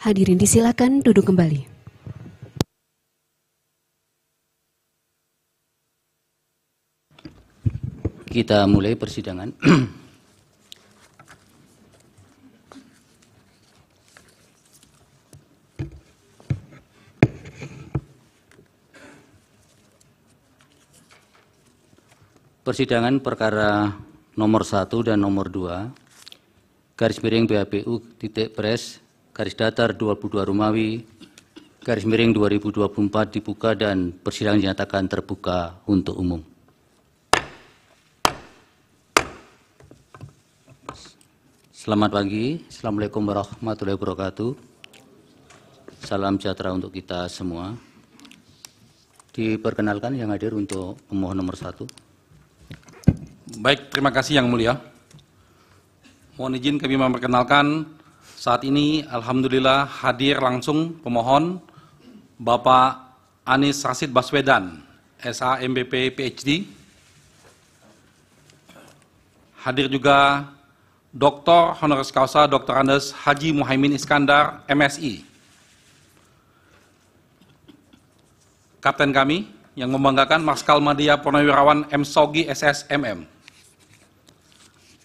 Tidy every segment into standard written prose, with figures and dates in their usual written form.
Hadirin disilakan duduk kembali. Kita mulai persidangan. Persidangan perkara nomor 1 dan nomor 2, garis miring BHPU titik pres, garis datar 22 Romawi, garis miring 2024 dibuka dan persidangan dinyatakan terbuka untuk umum. Selamat pagi, Assalamualaikum warahmatullahi wabarakatuh. Salam sejahtera untuk kita semua. Diperkenalkan yang hadir untuk pemohon nomor 1. Baik, terima kasih Yang Mulia. Mohon izin kami memperkenalkan saat ini alhamdulillah hadir langsung pemohon Bapak Anies Rashid Baswedan, SA MBP PhD. Hadir juga Dr. Honoris Causa Dr. Andes Haji Muhaimin Iskandar, MSI. Kapten kami yang membanggakan Marskal Madya Purnawirawan M. Sogi SSMM.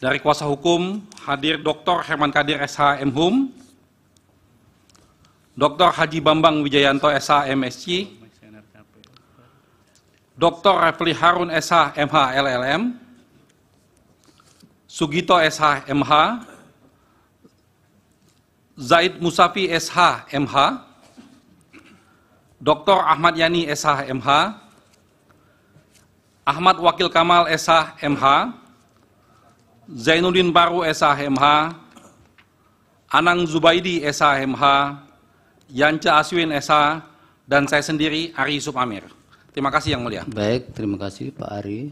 Dari kuasa hukum hadir Dr. Herman Kadir SH MHum, Dr. Haji Bambang Wijayanto SH MSc, Dr. Refli Harun SH MH LLM, Sugito SH MH, Zaid Musafi SH MH, Dr. Ahmad Yani SH MH, Ahmad Wakil Kamal SH MH, Zainuddin Baru SH MH, Anang Zubaidi SH MH, Yanca Aswin SH, dan saya sendiri Ari Yusuf Amir. Terima kasih Yang Mulia. Baik, terima kasih Pak Ari.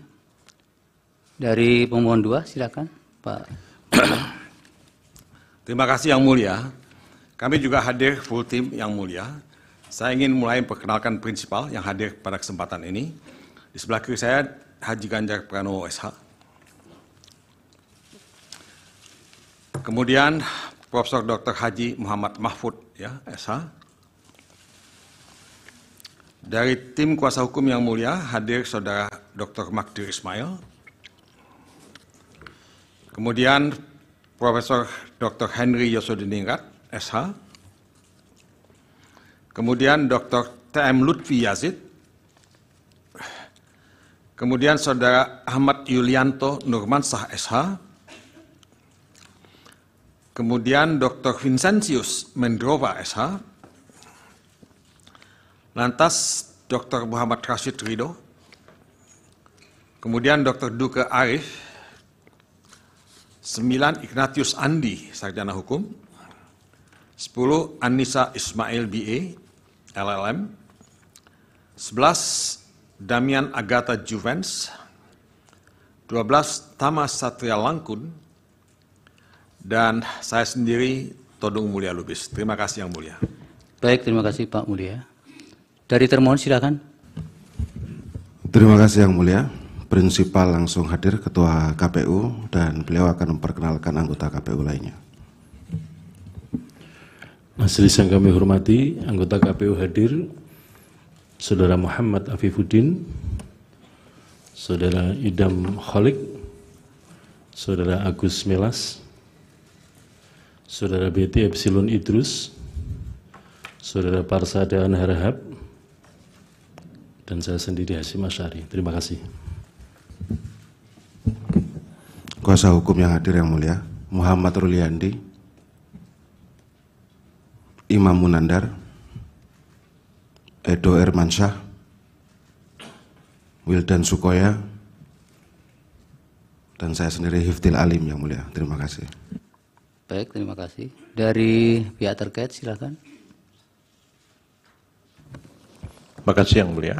Dari pemohon 2, silakan Pak. Terima kasih Yang Mulia. Kami juga hadir full tim Yang Mulia. Saya ingin mulai memperkenalkan prinsipal yang hadir pada kesempatan ini. Di sebelah kiri saya Haji Ganjar Pranowo SH. Kemudian Profesor Dr. Haji Muhammad Mahfud ya, SH. Dari tim kuasa hukum Yang Mulia hadir Saudara Dr. Magdir Ismail. Kemudian Profesor Dr. Henry Yosodiningrat, SH. Kemudian Dr. T.M. Lutfi Yazid. Kemudian Saudara Ahmad Yulianto Nurmansah, SH. Kemudian Dr. Vincentius Mendrova, SH. Lantas Dr. Muhammad Rashid Ridho. Kemudian Dr. Duke Arif. 9 Ignatius Andi, Sarjana Hukum. 10 Anissa Ismail BA, LLM. 11 Damian Agatha Juvens. 12 Tama Satria Langkun. Dan saya sendiri Todung Mulia Lubis. Terima kasih Yang Mulia. Baik, terima kasih Pak Mulia. Dari termohon silakan. Terima kasih Yang Mulia. Prinsipal langsung hadir Ketua KPU dan beliau akan memperkenalkan anggota KPU lainnya. Majelis yang kami hormati, anggota KPU hadir Saudara Muhammad Afifuddin, Saudara Idam Kholik, Saudara Agus Melas, Saudara BT Epsilon Idrus, Saudara Parsada Harahap, dan saya sendiri Hasyim Asyari. Terima kasih. Kuasa hukum yang hadir Yang Mulia, Muhammad Ruliandi, Imam Munandar, Edo Ermansyah, Wildan Sukoya, dan saya sendiri Hifdil Alim Yang Mulia. Terima kasih. Baik, terima kasih. Dari pihak terkait silakan. Terima kasih Yang Mulia.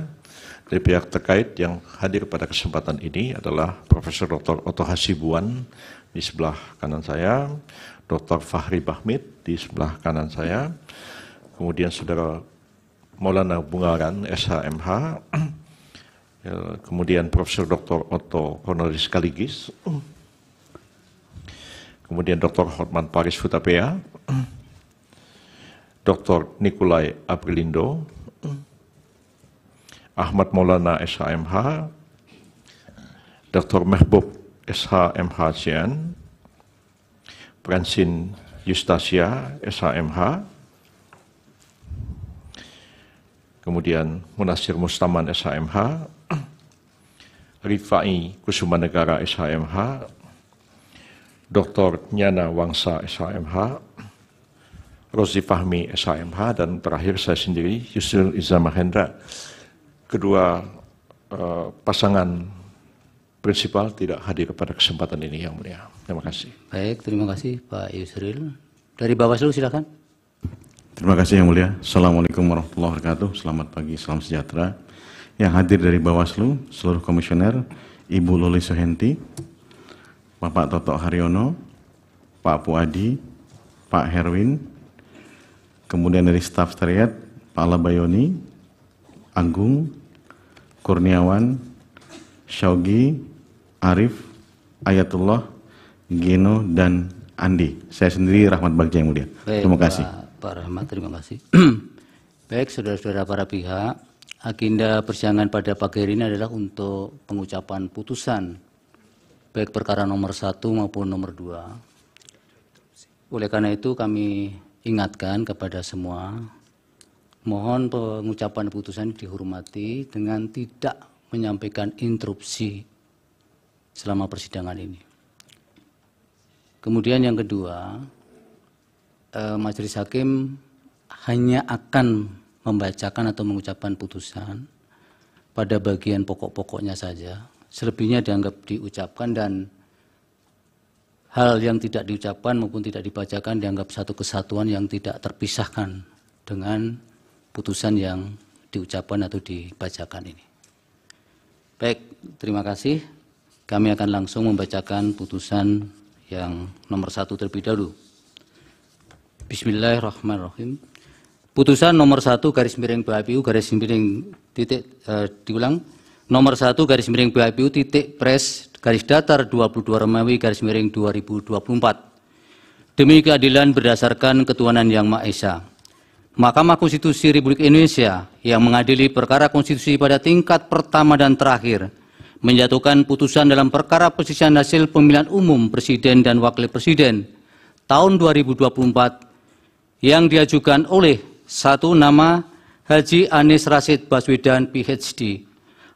Dari pihak terkait yang hadir pada kesempatan ini adalah Profesor Dr. Oto Hasibuan di sebelah kanan saya, Dr. Fahri Bahmid di sebelah kanan saya, kemudian Saudara Maulana Bungaran, SHMH, kemudian Profesor Dr. Otto Honoris Kaligis, kemudian Dr. Hotman Paris Hutapea, Dr. Nikolai Aprilindo, Ahmad Maulana SHMH, Dr. Mehbub SHMH CN, Francine Yustasia SHMH, kemudian Munasir Mustaman SHMH, Rifai Kusumanegara SHMH, Dr. Nyana Wangsa SHMH, Rozi Fahmi SHMH, dan terakhir saya sendiri, Yusril Iza Mahendra. Kedua pasangan prinsipal tidak hadir pada kesempatan ini, Yang Mulia. Terima kasih. Baik, terima kasih Pak Yusril. Dari Bawaslu silakan. Terima kasih Yang Mulia. Assalamualaikum warahmatullahi wabarakatuh. Selamat pagi, salam sejahtera. Yang hadir dari Bawaslu, seluruh komisioner, Ibu Loli Suhenti, Bapak Toto Haryono, Pak Puadi, Pak Herwin, kemudian dari staf sekretariat, Pak Labayoni, Agung, Kurniawan, Syaugi, Arif, Ayatullah, Gino, dan Andi. Saya sendiri Rahmat Bagja, Yang Mulia. Baik, terima kasih. Pak Rahmat, terima kasih. Baik, saudara-saudara para pihak, agenda persidangan pada pagi hari ini adalah untuk pengucapan putusan, baik perkara nomor 1 maupun nomor 2. Oleh karena itu kami ingatkan kepada semua, mohon pengucapan putusan dihormati dengan tidak menyampaikan interupsi selama persidangan ini. Kemudian yang kedua, Majelis Hakim hanya akan membacakan atau mengucapkan putusan pada bagian pokok-pokoknya saja. Selebihnya dianggap diucapkan, dan hal yang tidak diucapkan maupun tidak dibacakan dianggap satu kesatuan yang tidak terpisahkan dengan putusan yang diucapkan atau dibacakan ini. Baik, terima kasih. Kami akan langsung membacakan putusan yang nomor 1 terlebih dahulu. Bismillahirrahmanirrahim. Putusan nomor 1 garis miring BHPU garis miring diulang. Nomor 1 garis miring BHPU titik pres garis datar 22 Romawi garis miring 2024. Demi keadilan berdasarkan ketuhanan yang Maha Esa. Mahkamah Konstitusi Republik Indonesia yang mengadili perkara konstitusi pada tingkat pertama dan terakhir menjatuhkan putusan dalam perkara perselisihan hasil pemilihan umum presiden dan wakil presiden tahun 2024 yang diajukan oleh satu nama Haji Anies Rashid Baswedan PhD,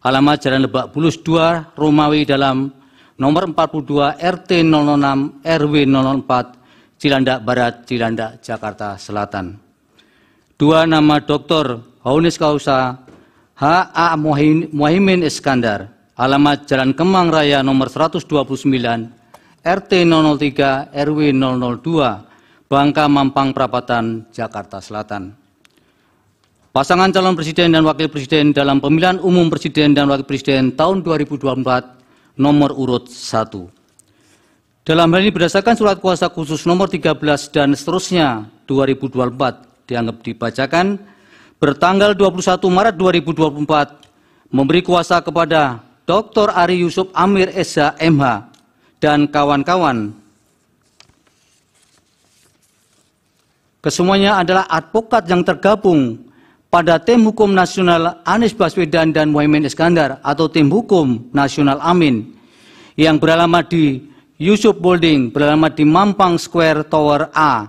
alamat Jalan Lebak Bulus 2 Romawi dalam nomor 42 RT 006 RW 004 Cilandak Barat, Cilandak, Jakarta Selatan. 2 nama Dr. Haunis Kausa H.A. Muhaimin Iskandar, alamat Jalan Kemang Raya nomor 129 RT 003 RW 002 Bangka Mampang Perapatan, Jakarta Selatan. Pasangan calon presiden dan wakil presiden dalam pemilihan umum presiden dan wakil presiden tahun 2024 nomor urut 1. Dalam hal ini berdasarkan surat kuasa khusus nomor 13 dan seterusnya 2024 dianggap dibacakan bertanggal 21 Maret 2024 memberi kuasa kepada Dr. Ari Yusuf Amir Esa MH dan kawan-kawan. Kesemuanya adalah advokat yang tergabung pada Tim Hukum Nasional Anies Baswedan dan Muhaimin Iskandar atau Tim Hukum Nasional Amin yang beralamat di Yusuf Holding, beralamat di Mampang Square Tower A,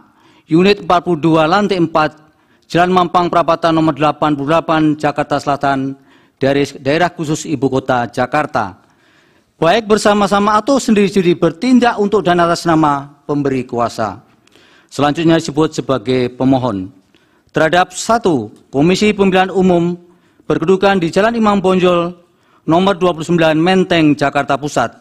Unit 42, Lantai 4, Jalan Mampang Perapatan nomor 88, Jakarta Selatan, dari daerah khusus Ibu Kota Jakarta, baik bersama-sama atau sendiri-sendiri bertindak untuk dan atas nama pemberi kuasa. Selanjutnya disebut sebagai pemohon. Terhadap 1. Komisi Pemilihan Umum berkedudukan di Jalan Imam Bonjol nomor 29 Menteng, Jakarta Pusat.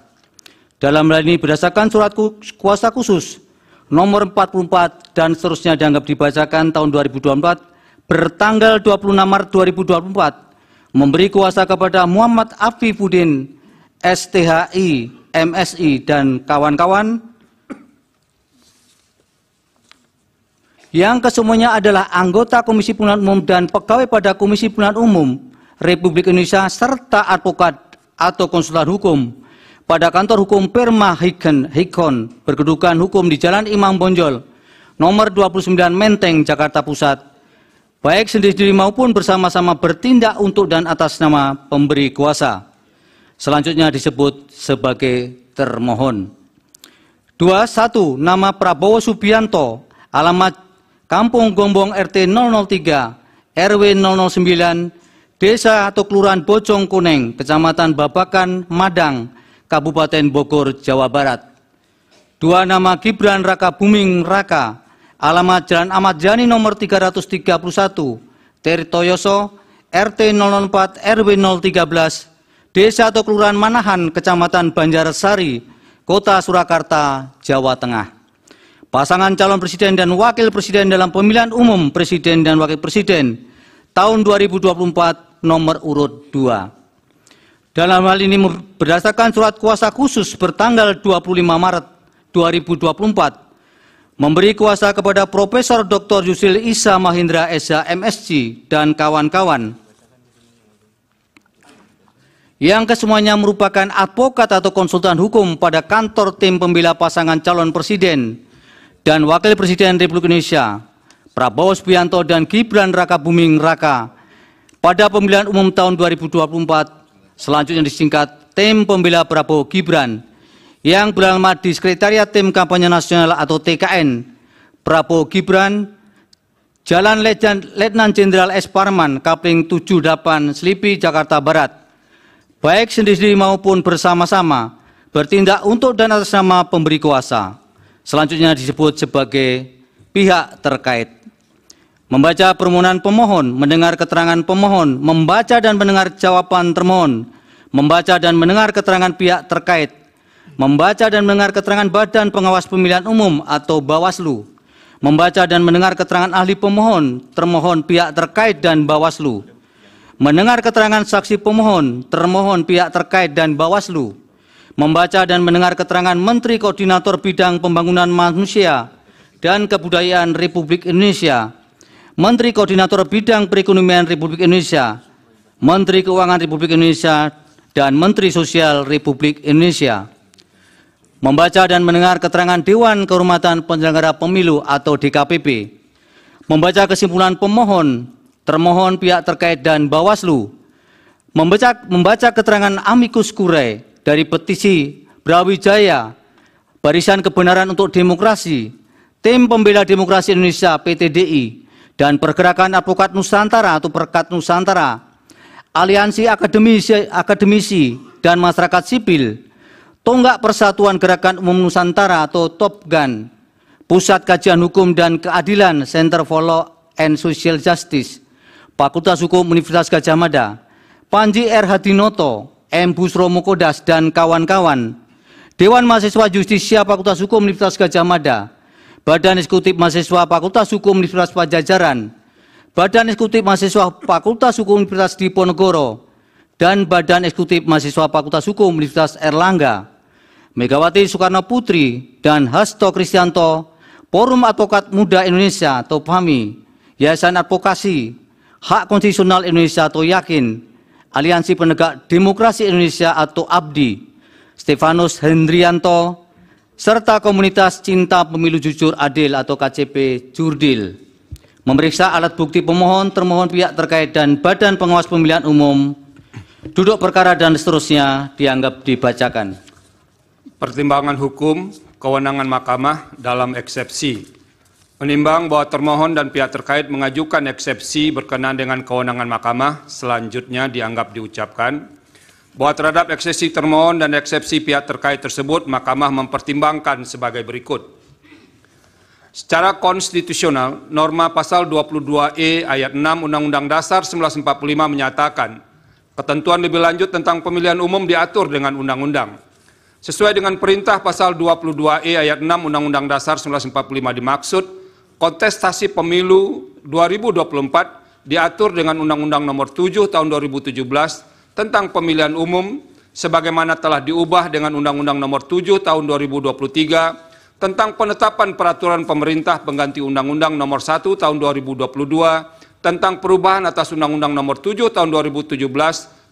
Dalam hal ini berdasarkan surat kuasa khusus nomor 44 dan seterusnya dianggap dibacakan tahun 2024 bertanggal 26 Maret 2024 memberi kuasa kepada Muhammad Afifuddin STHI MSI dan kawan-kawan yang kesemuanya adalah anggota Komisi Pemilihan Umum dan pegawai pada Komisi Pemilihan Umum Republik Indonesia serta advokat atau konsultan hukum pada kantor hukum Perma Hikon berkedudukan hukum di Jalan Imam Bonjol nomor 29 Menteng, Jakarta Pusat baik sendiri-sendiri maupun bersama-sama bertindak untuk dan atas nama pemberi kuasa. Selanjutnya disebut sebagai termohon. 2. 1. Nama Prabowo Subianto, alamat Kampung Gombong RT 003, RW 009, Desa atau Kelurahan Bojong Kuneng, Kecamatan Babakan, Madang, Kabupaten Bogor, Jawa Barat. 2. Nama Gibran Raka Buming Raka, alamat Jalan Ahmad Yani nomor 331, Tirtoyoso, RT 004, RW 013, Desa atau Kelurahan Manahan, Kecamatan Banjarsari, Kota Surakarta, Jawa Tengah. Pasangan calon presiden dan wakil presiden dalam pemilihan umum presiden dan wakil presiden tahun 2024 nomor urut 2. Dalam hal ini berdasarkan surat kuasa khusus bertanggal 25 Maret 2024 memberi kuasa kepada Profesor Dr. Yusril Issa Mahendra SH MSc dan kawan-kawan yang kesemuanya merupakan advokat atau konsultan hukum pada kantor tim pembela pasangan calon presiden dan wakil presiden Republik Indonesia Prabowo Subianto dan Gibran Raka Buming Raka pada pemilihan umum tahun 2024, selanjutnya disingkat Tim Pembela Prabowo Gibran, yang beralamat di Sekretariat Tim Kampanye Nasional atau TKN Prabowo Gibran, Jalan Letnan Jenderal S. Parman, Kapling 78, Selipi, Jakarta Barat, baik sendiri maupun bersama-sama, bertindak untuk dan atas nama pemberi kuasa. Selanjutnya disebut sebagai pihak terkait. Membaca permohonan pemohon, mendengar keterangan pemohon, membaca dan mendengar jawaban termohon, membaca dan mendengar keterangan pihak terkait, membaca dan mendengar keterangan Badan Pengawas Pemilihan Umum atau Bawaslu, membaca dan mendengar keterangan ahli pemohon, termohon, pihak terkait dan Bawaslu, mendengar keterangan saksi pemohon, termohon, pihak terkait dan Bawaslu, membaca dan mendengar keterangan Menteri Koordinator Bidang Pembangunan Manusia dan Kebudayaan Republik Indonesia, Menteri Koordinator Bidang Perekonomian Republik Indonesia, Menteri Keuangan Republik Indonesia, dan Menteri Sosial Republik Indonesia. Membaca dan mendengar keterangan Dewan Kehormatan Penyelenggara Pemilu atau DKPP. Membaca kesimpulan pemohon, termohon, pihak terkait, dan Bawaslu. Membaca keterangan amicus curiae dari petisi Brawijaya, Barisan Kebenaran untuk Demokrasi, Tim Pembela Demokrasi Indonesia PTDI, dan Pergerakan Advokat Nusantara atau Perkat Nusantara, Aliansi Akademisi dan Masyarakat Sipil, Tonggak Persatuan Gerakan Umum Nusantara atau TOPGAN, Pusat Kajian Hukum dan Keadilan Center for Law and Social Justice, Fakultas Hukum Universitas Gadjah Mada, Panji R. Hadinoto, M. Busro Mukodas, dan kawan-kawan, Dewan Mahasiswa Justisia Fakultas Hukum Universitas Gadjah Mada, Badan Eksekutif Mahasiswa Fakultas Hukum Universitas Pajajaran, Badan Eksekutif Mahasiswa Fakultas Hukum Universitas Diponegoro, dan Badan Eksekutif Mahasiswa Fakultas Hukum Universitas Erlangga, Megawati Soekarno Putri dan Hasto Kristianto, Forum Advokat Muda Indonesia atau PAMI, Yayasan Advokasi Hak Konstitusional Indonesia atau YAKIN, Aliansi Penegak Demokrasi Indonesia atau ABDI, Stefanus Hendrianto, serta Komunitas Cinta Pemilu Jujur Adil atau KCP Jurdil. Memeriksa alat bukti pemohon, termohon, pihak terkait, dan Badan Pengawas Pemilihan Umum, duduk perkara dan seterusnya dianggap dibacakan. Pertimbangan hukum, kewenangan mahkamah dalam eksepsi. Menimbang bahwa termohon dan pihak terkait mengajukan eksepsi berkenaan dengan kewenangan mahkamah, selanjutnya dianggap diucapkan bahwa terhadap eksepsi termohon dan eksepsi pihak terkait tersebut, mahkamah mempertimbangkan sebagai berikut. Secara konstitusional, norma pasal 22E ayat 6 Undang-Undang Dasar 1945 menyatakan, ketentuan lebih lanjut tentang pemilihan umum diatur dengan undang-undang. Sesuai dengan perintah pasal 22E ayat 6 Undang-Undang Dasar 1945 dimaksud, kontestasi pemilu 2024 diatur dengan Undang-Undang Nomor 7 Tahun 2017 tentang pemilihan umum sebagaimana telah diubah dengan Undang-Undang Nomor 7 Tahun 2023 tentang penetapan peraturan pemerintah pengganti Undang-Undang Nomor 1 Tahun 2022 tentang perubahan atas Undang-Undang Nomor 7 Tahun 2017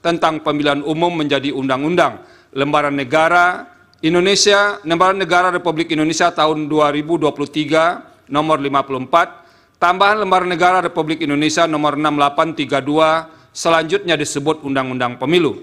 tentang pemilihan umum menjadi Undang-Undang Lembaran Negara Indonesia, Lembaran Negara Republik Indonesia tahun 2023 Nomor 54 tambahan Lembaran Negara Republik Indonesia nomor 6832, selanjutnya disebut Undang-Undang Pemilu.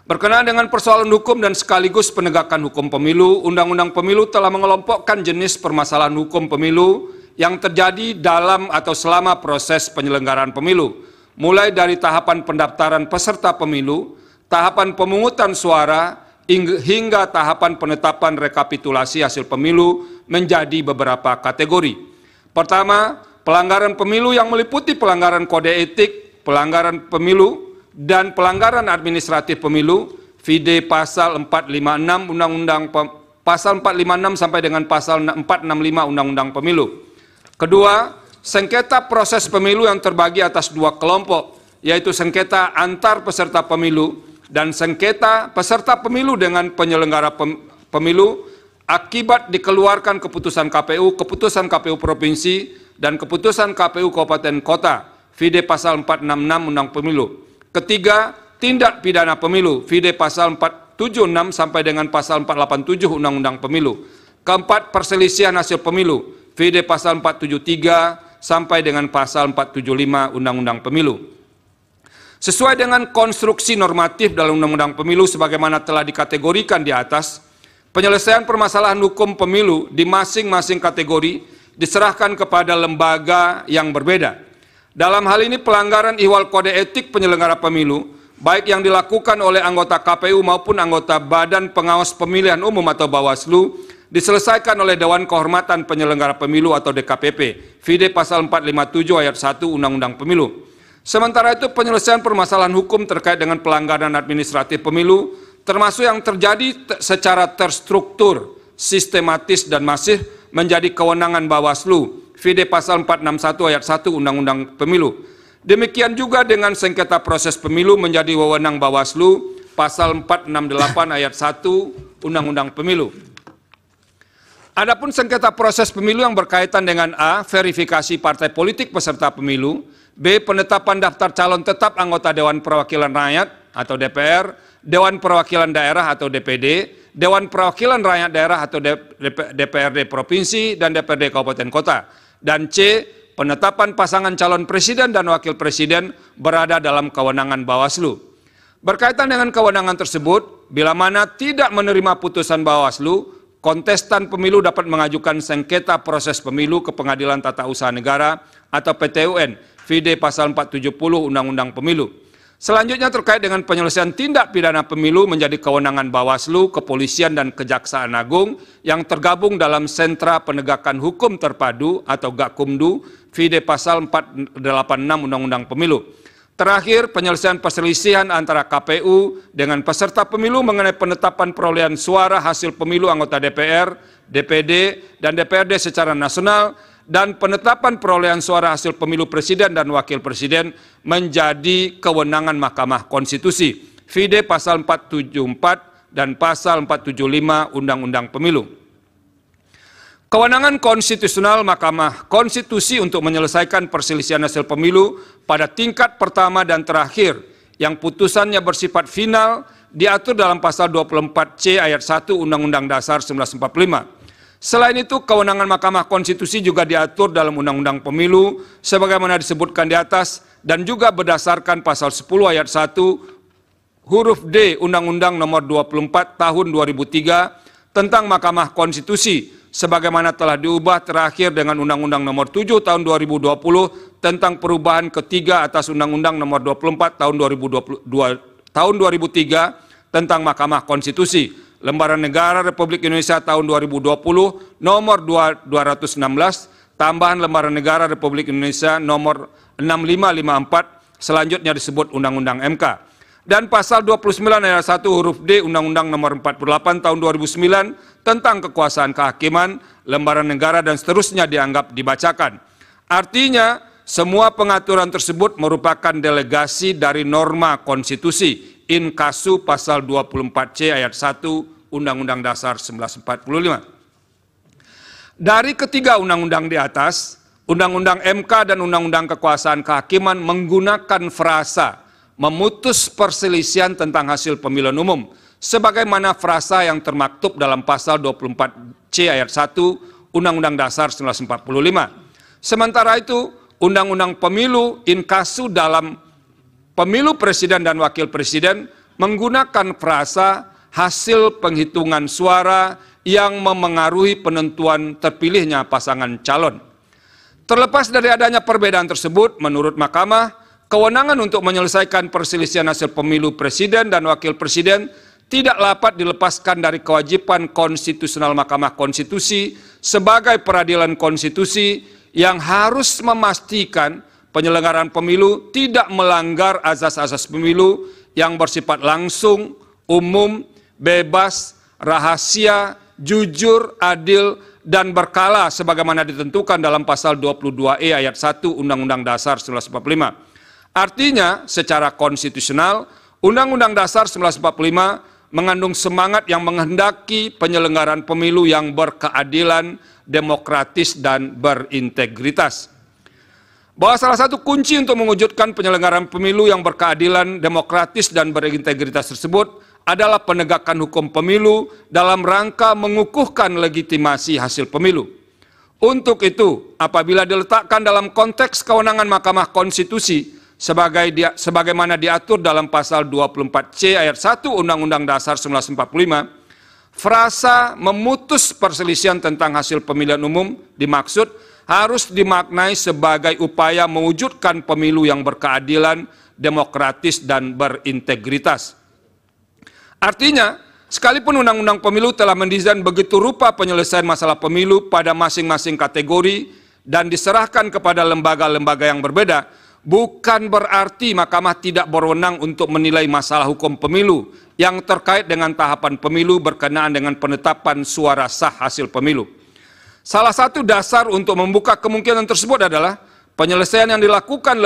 Berkenaan dengan persoalan hukum dan sekaligus penegakan hukum pemilu, Undang-Undang Pemilu telah mengelompokkan jenis permasalahan hukum pemilu yang terjadi dalam atau selama proses penyelenggaraan pemilu, mulai dari tahapan pendaftaran peserta pemilu, tahapan pemungutan suara, hingga tahapan penetapan rekapitulasi hasil pemilu menjadi beberapa kategori. Pertama, pelanggaran pemilu yang meliputi pelanggaran kode etik, pelanggaran pemilu, dan pelanggaran administratif pemilu, vide pasal 456 Undang-Undang pasal 456 sampai dengan pasal 465 Undang-Undang Pemilu. Kedua, sengketa proses pemilu yang terbagi atas dua kelompok, yaitu sengketa antar peserta pemilu dan sengketa peserta pemilu dengan penyelenggara pemilu akibat dikeluarkan keputusan KPU Provinsi, dan keputusan KPU Kabupaten Kota, vide pasal 466 Undang Pemilu. Ketiga, tindak pidana pemilu, vide pasal 476 sampai dengan pasal 487 Undang-Undang Pemilu. Keempat, perselisihan hasil pemilu, vide pasal 473 sampai dengan pasal 475 Undang-Undang Pemilu. Sesuai dengan konstruksi normatif dalam Undang-Undang Pemilu sebagaimana telah dikategorikan di atas, penyelesaian permasalahan hukum pemilu di masing-masing kategori diserahkan kepada lembaga yang berbeda. Dalam hal ini pelanggaran ihwal kode etik penyelenggara pemilu, baik yang dilakukan oleh anggota KPU maupun anggota Badan Pengawas Pemilihan Umum atau Bawaslu, diselesaikan oleh Dewan Kehormatan Penyelenggara Pemilu atau DKPP, vide pasal 457 ayat 1 Undang-Undang Pemilu. Sementara itu penyelesaian permasalahan hukum terkait dengan pelanggaran administratif pemilu, termasuk yang terjadi secara terstruktur, sistematis dan masif menjadi kewenangan Bawaslu, vide pasal 461 ayat 1 Undang-Undang Pemilu. Demikian juga dengan sengketa proses pemilu menjadi wewenang Bawaslu, pasal 468 ayat 1 Undang-Undang Pemilu. Adapun sengketa proses pemilu yang berkaitan dengan A, verifikasi partai politik peserta pemilu, B, penetapan daftar calon tetap anggota Dewan Perwakilan Rakyat atau DPR, Dewan Perwakilan Daerah atau DPD, Dewan Perwakilan Rakyat Daerah atau DPRD Provinsi dan DPRD Kabupaten Kota, dan C, penetapan pasangan calon presiden dan wakil presiden berada dalam kewenangan Bawaslu. Berkaitan dengan kewenangan tersebut, bila mana tidak menerima putusan Bawaslu, kontestan pemilu dapat mengajukan sengketa proses pemilu ke Pengadilan Tata Usaha Negara atau PTUN, vide pasal 470 Undang-Undang Pemilu. Selanjutnya terkait dengan penyelesaian tindak pidana pemilu menjadi kewenangan Bawaslu, Kepolisian, dan Kejaksaan Agung yang tergabung dalam Sentra Penegakan Hukum Terpadu atau Gakumdu, vide pasal 486 Undang-Undang Pemilu. Terakhir, penyelesaian perselisihan antara KPU dengan peserta pemilu mengenai penetapan perolehan suara hasil pemilu anggota DPR, DPD, dan DPRD secara nasional, dan penetapan perolehan suara hasil pemilu presiden dan wakil presiden menjadi kewenangan Mahkamah Konstitusi, vide pasal 474 dan pasal 475 Undang-Undang Pemilu. Kewenangan konstitusional Mahkamah Konstitusi untuk menyelesaikan perselisihan hasil pemilu pada tingkat pertama dan terakhir yang putusannya bersifat final diatur dalam pasal 24C ayat 1 Undang-Undang Dasar 1945. Selain itu, kewenangan Mahkamah Konstitusi juga diatur dalam Undang-Undang Pemilu sebagaimana disebutkan di atas dan juga berdasarkan pasal 10 ayat 1 huruf D Undang-Undang Nomor 24 Tahun 2003 tentang Mahkamah Konstitusi sebagaimana telah diubah terakhir dengan Undang-Undang Nomor 7 Tahun 2020 tentang perubahan ketiga atas Undang-Undang Nomor 24 Tahun 2003 tentang Mahkamah Konstitusi. Lembaran Negara Republik Indonesia tahun 2020 nomor 216, tambahan Lembaran Negara Republik Indonesia nomor 6554, selanjutnya disebut Undang-Undang MK. Dan pasal 29 ayat 1 huruf D Undang-Undang nomor 48 tahun 2009 tentang kekuasaan kehakiman, lembaran negara dan seterusnya dianggap dibacakan. Artinya, semua pengaturan tersebut merupakan delegasi dari norma konstitusi in casu pasal 24C ayat 1 Undang-Undang Dasar 1945. Dari ketiga undang-undang di atas, Undang-Undang MK dan Undang-Undang Kekuasaan Kehakiman menggunakan frasa memutus perselisihan tentang hasil pemilihan umum sebagaimana frasa yang termaktub dalam pasal 24C ayat 1 Undang-Undang Dasar 1945. Sementara itu, Undang-Undang Pemilu inkasu dalam pemilu presiden dan wakil presiden menggunakan frasa hasil penghitungan suara yang memengaruhi penentuan terpilihnya pasangan calon. Terlepas dari adanya perbedaan tersebut, menurut Mahkamah, kewenangan untuk menyelesaikan perselisihan hasil pemilu presiden dan wakil presiden tidak dapat dilepaskan dari kewajiban konstitusional Mahkamah Konstitusi sebagai peradilan konstitusi yang harus memastikan penyelenggaraan pemilu tidak melanggar azas-azas pemilu yang bersifat langsung, umum, bebas, rahasia, jujur, adil, dan berkala sebagaimana ditentukan dalam pasal 22E ayat 1 Undang-Undang Dasar 1945. Artinya, secara konstitusional, Undang-Undang Dasar 1945 mengandung semangat yang menghendaki penyelenggaraan pemilu yang berkeadilan, demokratis, dan berintegritas. Bahwa salah satu kunci untuk mewujudkan penyelenggaraan pemilu yang berkeadilan, demokratis, dan berintegritas tersebut adalah penegakan hukum pemilu dalam rangka mengukuhkan legitimasi hasil pemilu. Untuk itu, apabila diletakkan dalam konteks kewenangan Mahkamah Konstitusi sebagaimana diatur dalam pasal 24C ayat 1 Undang-Undang Dasar 1945, frasa memutus perselisihan tentang hasil pemilihan umum dimaksud harus dimaknai sebagai upaya mewujudkan pemilu yang berkeadilan, demokratis, dan berintegritas. Artinya, sekalipun Undang-Undang Pemilu telah mendesain begitu rupa penyelesaian masalah pemilu pada masing-masing kategori dan diserahkan kepada lembaga-lembaga yang berbeda, bukan berarti Mahkamah tidak berwenang untuk menilai masalah hukum pemilu yang terkait dengan tahapan pemilu berkenaan dengan penetapan suara sah hasil pemilu. Salah satu dasar untuk membuka kemungkinan tersebut adalah penyelesaian yang dilakukan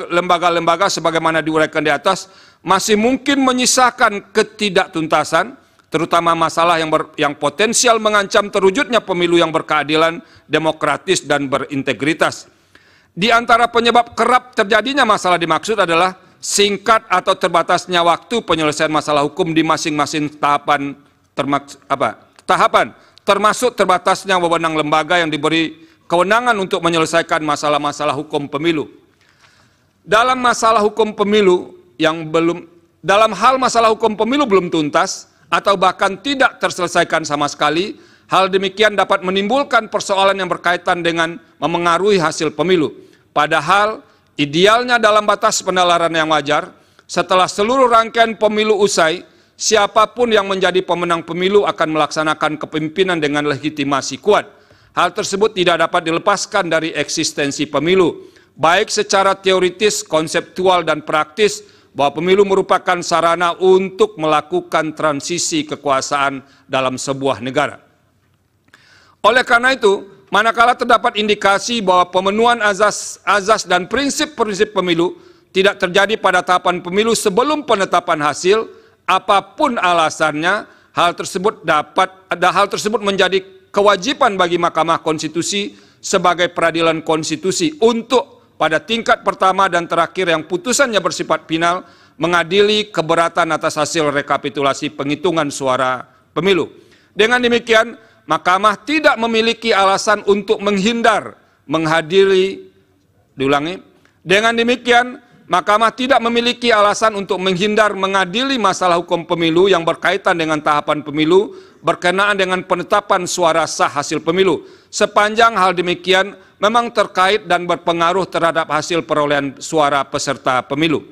lembaga-lembaga sebagaimana diuraikan di atas masih mungkin menyisakan ketidaktuntasan, terutama masalah yang potensial mengancam terwujudnya pemilu yang berkeadilan, demokratis, dan berintegritas. Di antara penyebab kerap terjadinya masalah dimaksud adalah singkat atau terbatasnya waktu penyelesaian masalah hukum di masing-masing tahapan, termasuk terbatasnya wewenang lembaga yang diberi kewenangan untuk menyelesaikan masalah-masalah hukum pemilu. Dalam masalah hukum pemilu dalam hal masalah hukum pemilu belum tuntas atau bahkan tidak terselesaikan sama sekali, hal demikian dapat menimbulkan persoalan yang berkaitan dengan memengaruhi hasil pemilu. Padahal idealnya dalam batas penalaran yang wajar, setelah seluruh rangkaian pemilu usai, siapapun yang menjadi pemenang pemilu akan melaksanakan kepemimpinan dengan legitimasi kuat. Hal tersebut tidak dapat dilepaskan dari eksistensi pemilu, baik secara teoritis, konseptual, dan praktis, bahwa pemilu merupakan sarana untuk melakukan transisi kekuasaan dalam sebuah negara. Oleh karena itu, manakala terdapat indikasi bahwa pemenuhan azas dan prinsip-prinsip pemilu tidak terjadi pada tahapan pemilu sebelum penetapan hasil, apapun alasannya, hal tersebut menjadi kewajiban bagi Mahkamah Konstitusi sebagai peradilan konstitusi untuk pada tingkat pertama dan terakhir yang putusannya bersifat final mengadili keberatan atas hasil rekapitulasi penghitungan suara pemilu. Dengan demikian, Mahkamah tidak memiliki alasan untuk menghindar menghadiri, dengan demikian, Mahkamah tidak memiliki alasan untuk menghindar mengadili masalah hukum pemilu yang berkaitan dengan tahapan pemilu berkenaan dengan penetapan suara sah hasil pemilu. Sepanjang hal demikian memang terkait dan berpengaruh terhadap hasil perolehan suara peserta pemilu.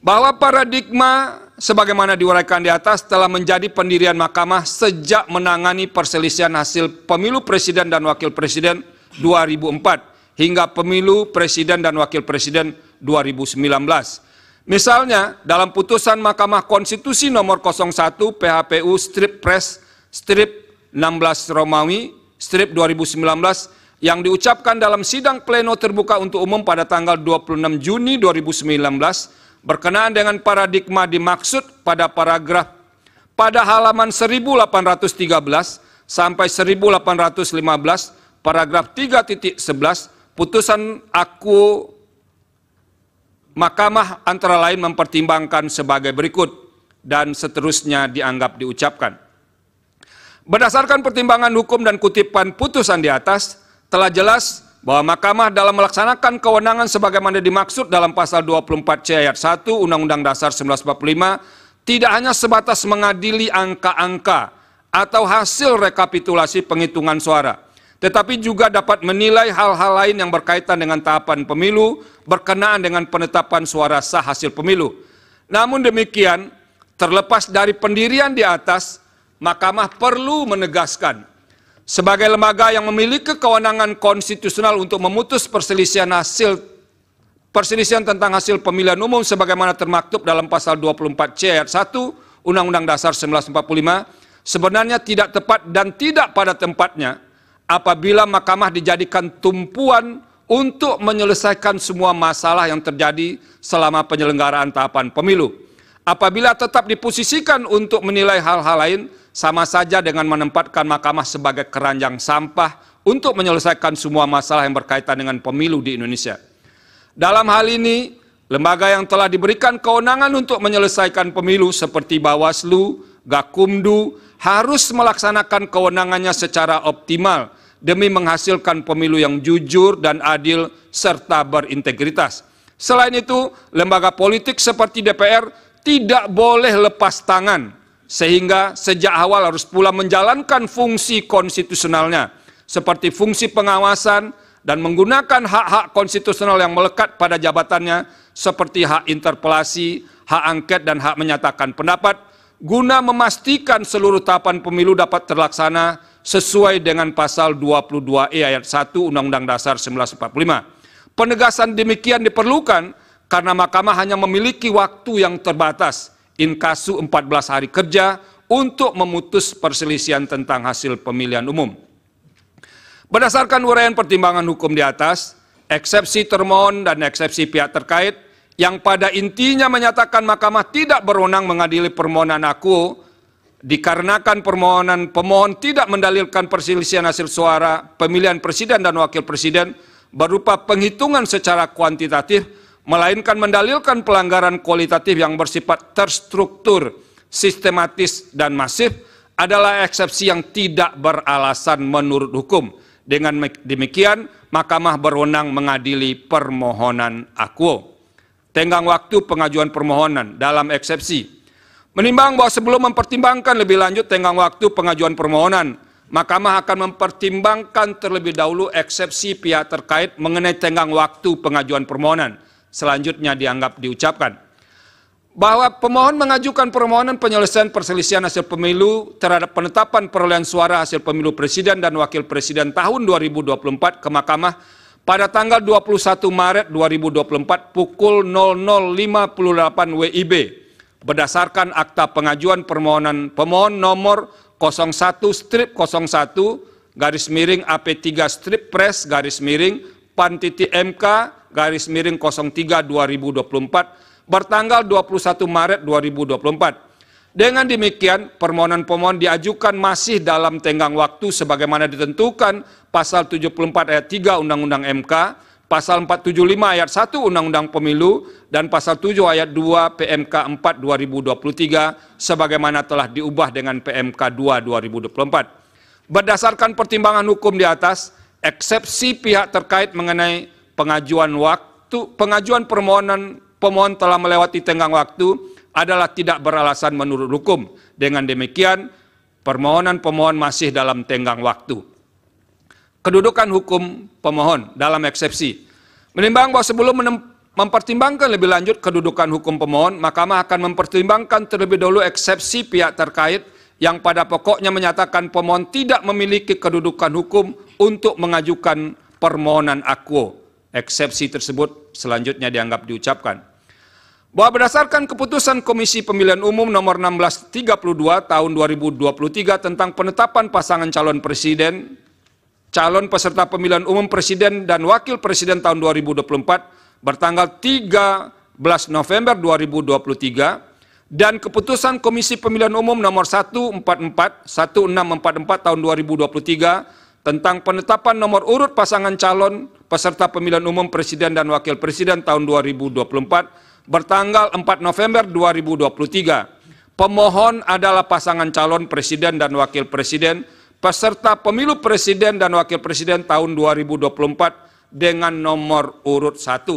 Bahwa paradigma sebagaimana diuraikan di atas telah menjadi pendirian Mahkamah sejak menangani perselisihan hasil pemilu presiden dan wakil presiden 2004 hingga pemilu presiden dan wakil presiden 2019. Misalnya, dalam putusan Mahkamah Konstitusi nomor 01 PHPU strip pres strip 16 Romawi strip 2019 yang diucapkan dalam sidang pleno terbuka untuk umum pada tanggal 26 Juni 2019 berkenaan dengan paradigma dimaksud pada paragraf pada halaman 1813 sampai 1815 paragraf 3.11 putusan aku Mahkamah antara lain mempertimbangkan sebagai berikut dan seterusnya dianggap diucapkan. Berdasarkan pertimbangan hukum dan kutipan putusan di atas, telah jelas bahwa Mahkamah dalam melaksanakan kewenangan sebagaimana dimaksud dalam pasal 24C ayat 1 Undang-Undang Dasar 1945 tidak hanya sebatas mengadili angka-angka atau hasil rekapitulasi penghitungan suara, tetapi juga dapat menilai hal-hal lain yang berkaitan dengan tahapan pemilu berkenaan dengan penetapan suara sah hasil pemilu. Namun demikian, terlepas dari pendirian di atas, Mahkamah perlu menegaskan sebagai lembaga yang memiliki kewenangan konstitusional untuk memutus perselisihan tentang hasil pemilihan umum sebagaimana termaktub dalam pasal 24C ayat 1 Undang-Undang Dasar 1945 sebenarnya tidak tepat dan tidak pada tempatnya apabila Mahkamah dijadikan tumpuan untuk menyelesaikan semua masalah yang terjadi selama penyelenggaraan tahapan pemilu. Apabila tetap diposisikan untuk menilai hal-hal lain, sama saja dengan menempatkan Mahkamah sebagai keranjang sampah untuk menyelesaikan semua masalah yang berkaitan dengan pemilu di Indonesia. Dalam hal ini, lembaga yang telah diberikan kewenangan untuk menyelesaikan pemilu seperti Bawaslu, Gakumdu, harus melaksanakan kewenangannya secara optimal demi menghasilkan pemilu yang jujur dan adil serta berintegritas. Selain itu, lembaga politik seperti DPR tidak boleh lepas tangan, sehingga sejak awal harus pula menjalankan fungsi konstitusionalnya, seperti fungsi pengawasan dan menggunakan hak-hak konstitusional yang melekat pada jabatannya, seperti hak interpelasi, hak angket, dan hak menyatakan pendapat, guna memastikan seluruh tahapan pemilu dapat terlaksana sesuai dengan pasal 22E ayat 1 Undang-Undang Dasar 1945. Penegasan demikian diperlukan karena Mahkamah hanya memiliki waktu yang terbatas, inkasu 14 hari kerja, untuk memutus perselisihan tentang hasil pemilihan umum. Berdasarkan uraian pertimbangan hukum di atas, eksepsi termohon dan eksepsi pihak terkait yang pada intinya menyatakan Mahkamah tidak berwenang mengadili permohonan akuo dikarenakan pemohon tidak mendalilkan perselisihan hasil suara pemilihan presiden dan wakil presiden berupa penghitungan secara kuantitatif, melainkan mendalilkan pelanggaran kualitatif yang bersifat terstruktur, sistematis, dan masif, adalah eksepsi yang tidak beralasan menurut hukum. Dengan demikian, Mahkamah berwenang mengadili permohonan akuo. Tenggang waktu pengajuan permohonan dalam eksepsi. Menimbang bahwa sebelum mempertimbangkan lebih lanjut tenggang waktu pengajuan permohonan, Mahkamah akan mempertimbangkan terlebih dahulu eksepsi pihak terkait mengenai tenggang waktu pengajuan permohonan. Selanjutnya dianggap diucapkan bahwa pemohon mengajukan permohonan penyelesaian perselisihan hasil pemilu terhadap penetapan perolehan suara hasil pemilu presiden dan wakil presiden tahun 2024 ke Mahkamah pada tanggal 21 Maret 2024 pukul 00.58 WIB berdasarkan akta pengajuan permohonan pemohon nomor 01/01 /AP3/Pres/PAN.MK /03/2024 bertanggal 21 Maret 2024. Dengan demikian, permohonan pemohon diajukan masih dalam tenggang waktu sebagaimana ditentukan pasal 74 ayat 3 Undang-Undang MK, pasal 475 ayat 1 Undang-Undang Pemilu, dan pasal 7 ayat 2 PMK 4 2023 sebagaimana telah diubah dengan PMK 2 2024. Berdasarkan pertimbangan hukum di atas, eksepsi pihak terkait mengenai pengajuan permohonan pemohon telah melewati tenggang waktu adalah tidak beralasan menurut hukum. Dengan demikian, permohonan pemohon masih dalam tenggang waktu. Kedudukan hukum pemohon dalam eksepsi. Menimbang bahwa sebelum mempertimbangkan lebih lanjut kedudukan hukum pemohon, Mahkamah akan mempertimbangkan terlebih dahulu eksepsi pihak terkait yang pada pokoknya menyatakan pemohon tidak memiliki kedudukan hukum untuk mengajukan permohonan akuo. Eksepsi tersebut selanjutnya dianggap diucapkan. Bahwa berdasarkan keputusan Komisi Pemilihan Umum nomor 1632 tahun 2023 tentang penetapan pasangan calon presiden, calon peserta pemilihan umum presiden dan wakil presiden tahun 2024 bertanggal 13 November 2023 dan keputusan Komisi Pemilihan Umum nomor 1644 tahun 2023 tentang penetapan nomor urut pasangan calon peserta pemilihan umum presiden dan wakil presiden tahun 2024 bertanggal 4 November 2023. Pemohon adalah pasangan calon presiden dan wakil presiden peserta pemilu presiden dan wakil presiden tahun 2024 dengan nomor urut 1.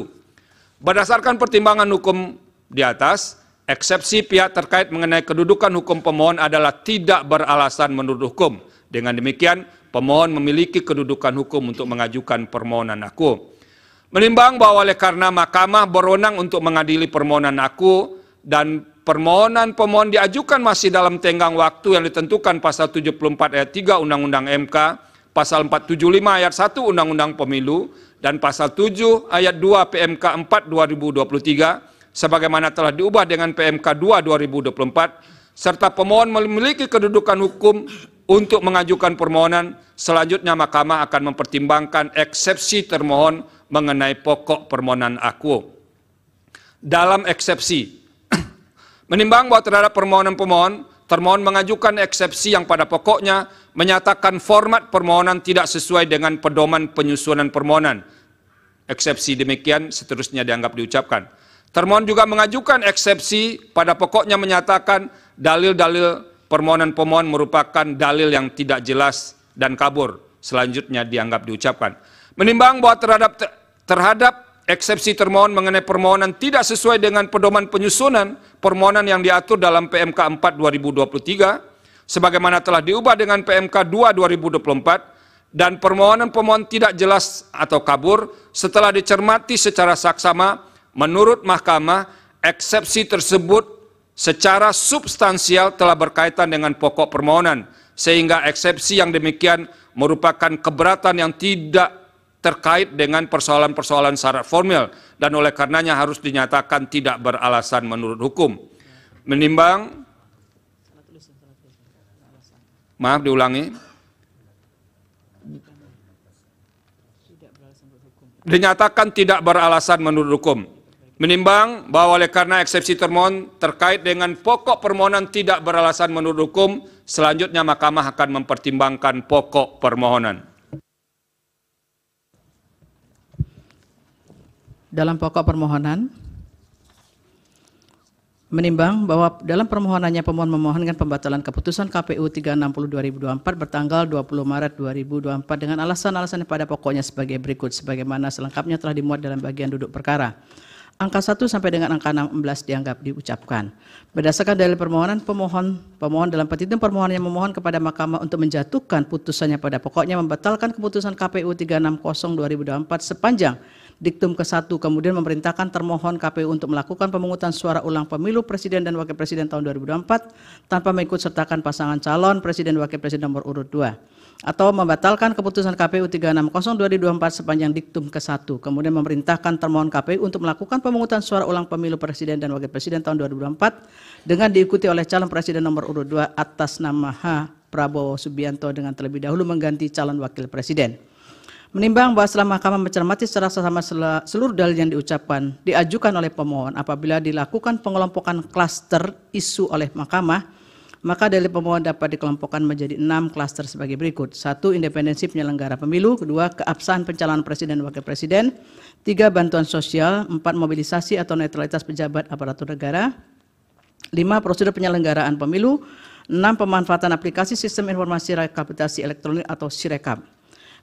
Berdasarkan pertimbangan hukum di atas, eksepsi pihak terkait mengenai kedudukan hukum pemohon adalah tidak beralasan menurut hukum. Dengan demikian, pemohon memiliki kedudukan hukum untuk mengajukan permohonan aku. Menimbang bahwa oleh karena Mahkamah berwenang untuk mengadili permohonan aku dan permohonan pemohon diajukan masih dalam tenggang waktu yang ditentukan pasal 74 ayat 3 Undang-Undang MK, pasal 475 ayat 1 Undang-Undang Pemilu, dan pasal 7 ayat 2 PMK 4 2023, sebagaimana telah diubah dengan PMK 2 2024, serta pemohon memiliki kedudukan hukum untuk mengajukan permohonan, selanjutnya Mahkamah akan mempertimbangkan eksepsi termohon mengenai pokok permohonan aku. Dalam eksepsi, menimbang bahwa terhadap permohonan pemohon, termohon mengajukan eksepsi yang pada pokoknya menyatakan format permohonan tidak sesuai dengan pedoman penyusunan permohonan. Eksepsi demikian seterusnya dianggap diucapkan. Termohon juga mengajukan eksepsi pada pokoknya menyatakan dalil-dalil permohonan pemohon merupakan dalil yang tidak jelas dan kabur. Selanjutnya dianggap diucapkan. Menimbang bahwa terhadap eksepsi termohon mengenai permohonan tidak sesuai dengan pedoman penyusunan permohonan yang diatur dalam PMK 4 2023, sebagaimana telah diubah dengan PMK 2 2024, dan permohonan pemohon tidak jelas atau kabur, setelah dicermati secara saksama, menurut Mahkamah, eksepsi tersebut secara substansial telah berkaitan dengan pokok permohonan, sehingga eksepsi yang demikian merupakan keberatan yang tidak terkait dengan persoalan-persoalan syarat formil dan oleh karenanya harus dinyatakan tidak beralasan menurut hukum. Menimbang, maaf diulangi, dinyatakan tidak beralasan menurut hukum. Menimbang bahwa oleh karena eksepsi termohon terkait dengan pokok permohonan tidak beralasan menurut hukum, selanjutnya Mahkamah akan mempertimbangkan pokok permohonan. Dalam pokok permohonan, menimbang bahwa dalam permohonannya pemohon memohonkan pembatalan keputusan KPU 360/2024 bertanggal 20 Maret 2024 dengan alasan-alasan pada pokoknya sebagai berikut, sebagaimana selengkapnya telah dimuat dalam bagian duduk perkara. Angka 1 sampai dengan angka 16 dianggap diucapkan. Berdasarkan dalil permohonan, pemohon dalam petitum permohonannya memohon kepada Mahkamah untuk menjatuhkan putusannya pada pokoknya membatalkan keputusan KPU 360/2024 sepanjang diktum ke-1, kemudian memerintahkan termohon KPU untuk melakukan pemungutan suara ulang pemilu presiden dan wakil presiden tahun 2024 tanpa mengikut sertakan pasangan calon presiden wakil presiden nomor urut 2, atau membatalkan keputusan KPU 360/2024 sepanjang diktum ke-1, kemudian memerintahkan termohon KPU untuk melakukan pemungutan suara ulang pemilu presiden dan wakil presiden tahun 2024 dengan diikuti oleh calon presiden nomor urut 2 atas nama H. Prabowo Subianto dengan terlebih dahulu mengganti calon wakil presiden. Menimbang bahwa setelah Mahkamah mencermati secara seksama seluruh dalil yang diajukan oleh pemohon, apabila dilakukan pengelompokan klaster isu oleh Mahkamah, maka dalil pemohon dapat dikelompokkan menjadi 6 klaster sebagai berikut. 1. Independensi penyelenggara pemilu. 2. Keabsahan pencalonan presiden dan wakil presiden. 3. Bantuan sosial. 4. Mobilisasi atau netralitas pejabat aparatur negara. 5. Prosedur penyelenggaraan pemilu. 6. Pemanfaatan aplikasi sistem informasi rekapitulasi elektronik atau Sirekap.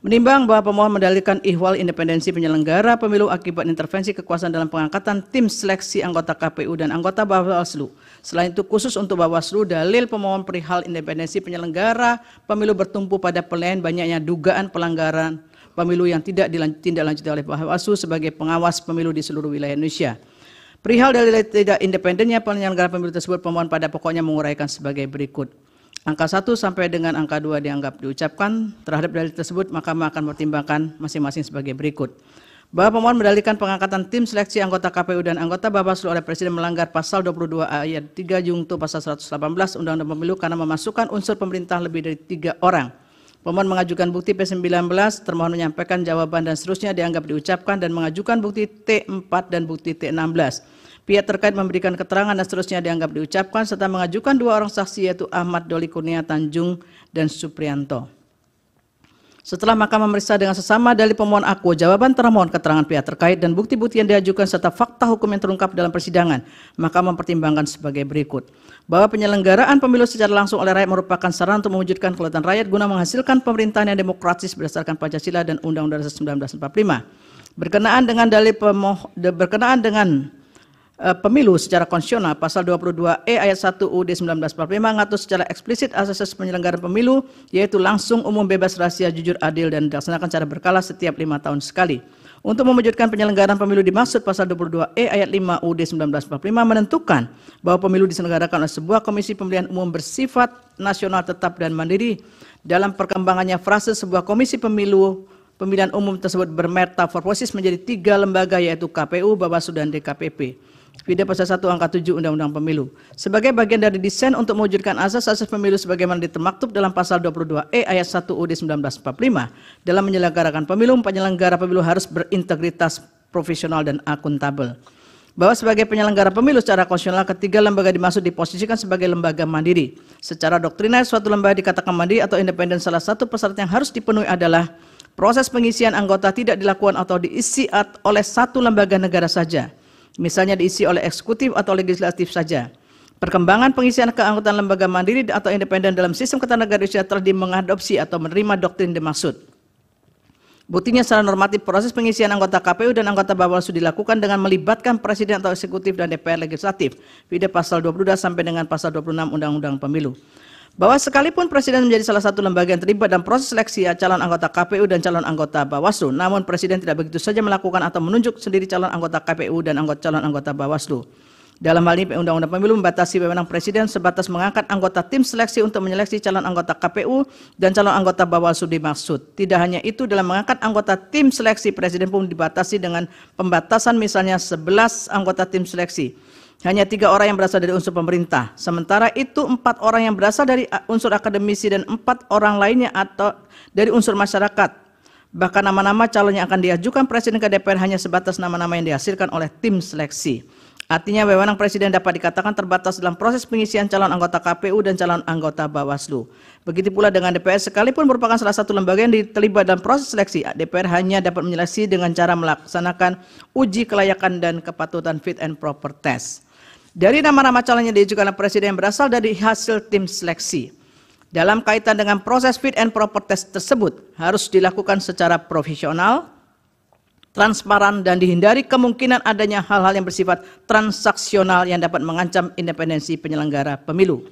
Menimbang bahwa pemohon mendalilkan ihwal independensi penyelenggara pemilu akibat intervensi kekuasaan dalam pengangkatan tim seleksi anggota KPU dan anggota Bawaslu. Selain itu khusus untuk Bawaslu, dalil pemohon perihal independensi penyelenggara pemilu bertumpu pada banyaknya dugaan pelanggaran pemilu yang tidak ditindaklanjuti oleh Bawaslu sebagai pengawas pemilu di seluruh wilayah Indonesia. Perihal dalil tidak independennya penyelenggara pemilu tersebut, pemohon pada pokoknya menguraikan sebagai berikut. Angka 1 sampai dengan angka 2 dianggap diucapkan. Terhadap dalil tersebut, Mahkamah akan mempertimbangkan masing-masing sebagai berikut. Bahwa pemohon mendalilkan pengangkatan tim seleksi anggota KPU dan anggota Bawaslu oleh Presiden melanggar pasal 22 ayat 3 junto pasal 118 Undang-Undang Pemilu karena memasukkan unsur pemerintah lebih dari 3 orang. Pemohon mengajukan bukti P19, termohon menyampaikan jawaban dan seterusnya dianggap diucapkan dan mengajukan bukti T4 dan bukti T16. Pihak terkait memberikan keterangan dan seterusnya dianggap diucapkan serta mengajukan 2 orang saksi yaitu Ahmad Doli Kurnia Tanjung dan Suprianto. Setelah Mahkamah memeriksa dengan sesama dalil pemohon akuo, jawaban termohon, keterangan pihak terkait, dan bukti-bukti yang diajukan serta fakta hukum yang terungkap dalam persidangan, Mahkamah mempertimbangkan sebagai berikut. Bahwa penyelenggaraan pemilu secara langsung oleh rakyat merupakan sarana untuk mewujudkan kedaulatan rakyat guna menghasilkan pemerintahan yang demokratis berdasarkan Pancasila dan Undang-Undang Dasar 1945. Berkenaan dengan pemilu secara konstitusional, pasal 22E ayat 1 UUD 1945 mengatur secara eksplisit asas penyelenggaraan pemilu, yaitu langsung, umum, bebas, rahasia, jujur, adil, dan dilaksanakan secara berkala setiap 5 tahun sekali. Untuk mewujudkan penyelenggaraan pemilu dimaksud pasal 22E ayat 5 UUD 1945 menentukan bahwa pemilu diselenggarakan oleh sebuah komisi pemilihan umum bersifat nasional, tetap, dan mandiri. Dalam perkembangannya frase sebuah komisi pemilihan umum tersebut bermetamorfosis menjadi 3 lembaga, yaitu KPU, Bawaslu, dan DKPP. Video pasal 1 angka 7 Undang-Undang Pemilu. Sebagai bagian dari desain untuk mewujudkan asas-asas pemilu sebagaimana termaktub dalam pasal 22E ayat 1 UUD 1945, dalam menyelenggarakan pemilu, penyelenggara pemilu harus berintegritas, profesional, dan akuntabel. Bahwa sebagai penyelenggara pemilu secara konstitusional, ketiga lembaga dimaksud diposisikan sebagai lembaga mandiri. Secara doktriner, suatu lembaga dikatakan mandiri atau independen. Salah satu persyarat yang harus dipenuhi adalah proses pengisian anggota tidak dilakukan atau diisi oleh satu lembaga negara saja, misalnya diisi oleh eksekutif atau legislatif saja. Perkembangan pengisian keanggotaan lembaga mandiri atau independen dalam sistem ketatanegaraan telah mengadopsi atau menerima doktrin dimaksud. Buktinya secara normatif proses pengisian anggota KPU dan anggota Bawaslu dilakukan dengan melibatkan presiden atau eksekutif dan DPR legislatif. Video pasal 22 sampai dengan pasal 26 Undang-Undang Pemilu. Bahwa sekalipun presiden menjadi salah satu lembaga yang terlibat dalam proses seleksi calon anggota KPU dan calon anggota Bawaslu, namun presiden tidak begitu saja melakukan atau menunjuk sendiri calon anggota KPU dan calon anggota Bawaslu. Dalam hal ini, Undang-Undang Pemilu membatasi wewenang presiden sebatas mengangkat anggota tim seleksi untuk menyeleksi calon anggota KPU dan calon anggota Bawaslu dimaksud. Tidak hanya itu, dalam mengangkat anggota tim seleksi, presiden pun dibatasi dengan pembatasan, misalnya 11 anggota tim seleksi. Hanya 3 orang yang berasal dari unsur pemerintah. Sementara itu 4 orang yang berasal dari unsur akademisi dan 4 orang lainnya atau dari unsur masyarakat. Bahkan nama-nama calon yang akan diajukan presiden ke DPR hanya sebatas nama-nama yang dihasilkan oleh tim seleksi. Artinya wewenang presiden dapat dikatakan terbatas dalam proses pengisian calon anggota KPU dan calon anggota Bawaslu. Begitu pula dengan DPR, sekalipun merupakan salah satu lembaga yang terlibat dalam proses seleksi, DPR hanya dapat menyeleksi dengan cara melaksanakan uji kelayakan dan kepatutan fit and proper test. Dari nama-nama calon yang diajukan oleh presiden berasal dari hasil tim seleksi. Dalam kaitan dengan proses fit and proper test tersebut harus dilakukan secara profesional, transparan, dan dihindari kemungkinan adanya hal-hal yang bersifat transaksional yang dapat mengancam independensi penyelenggara pemilu.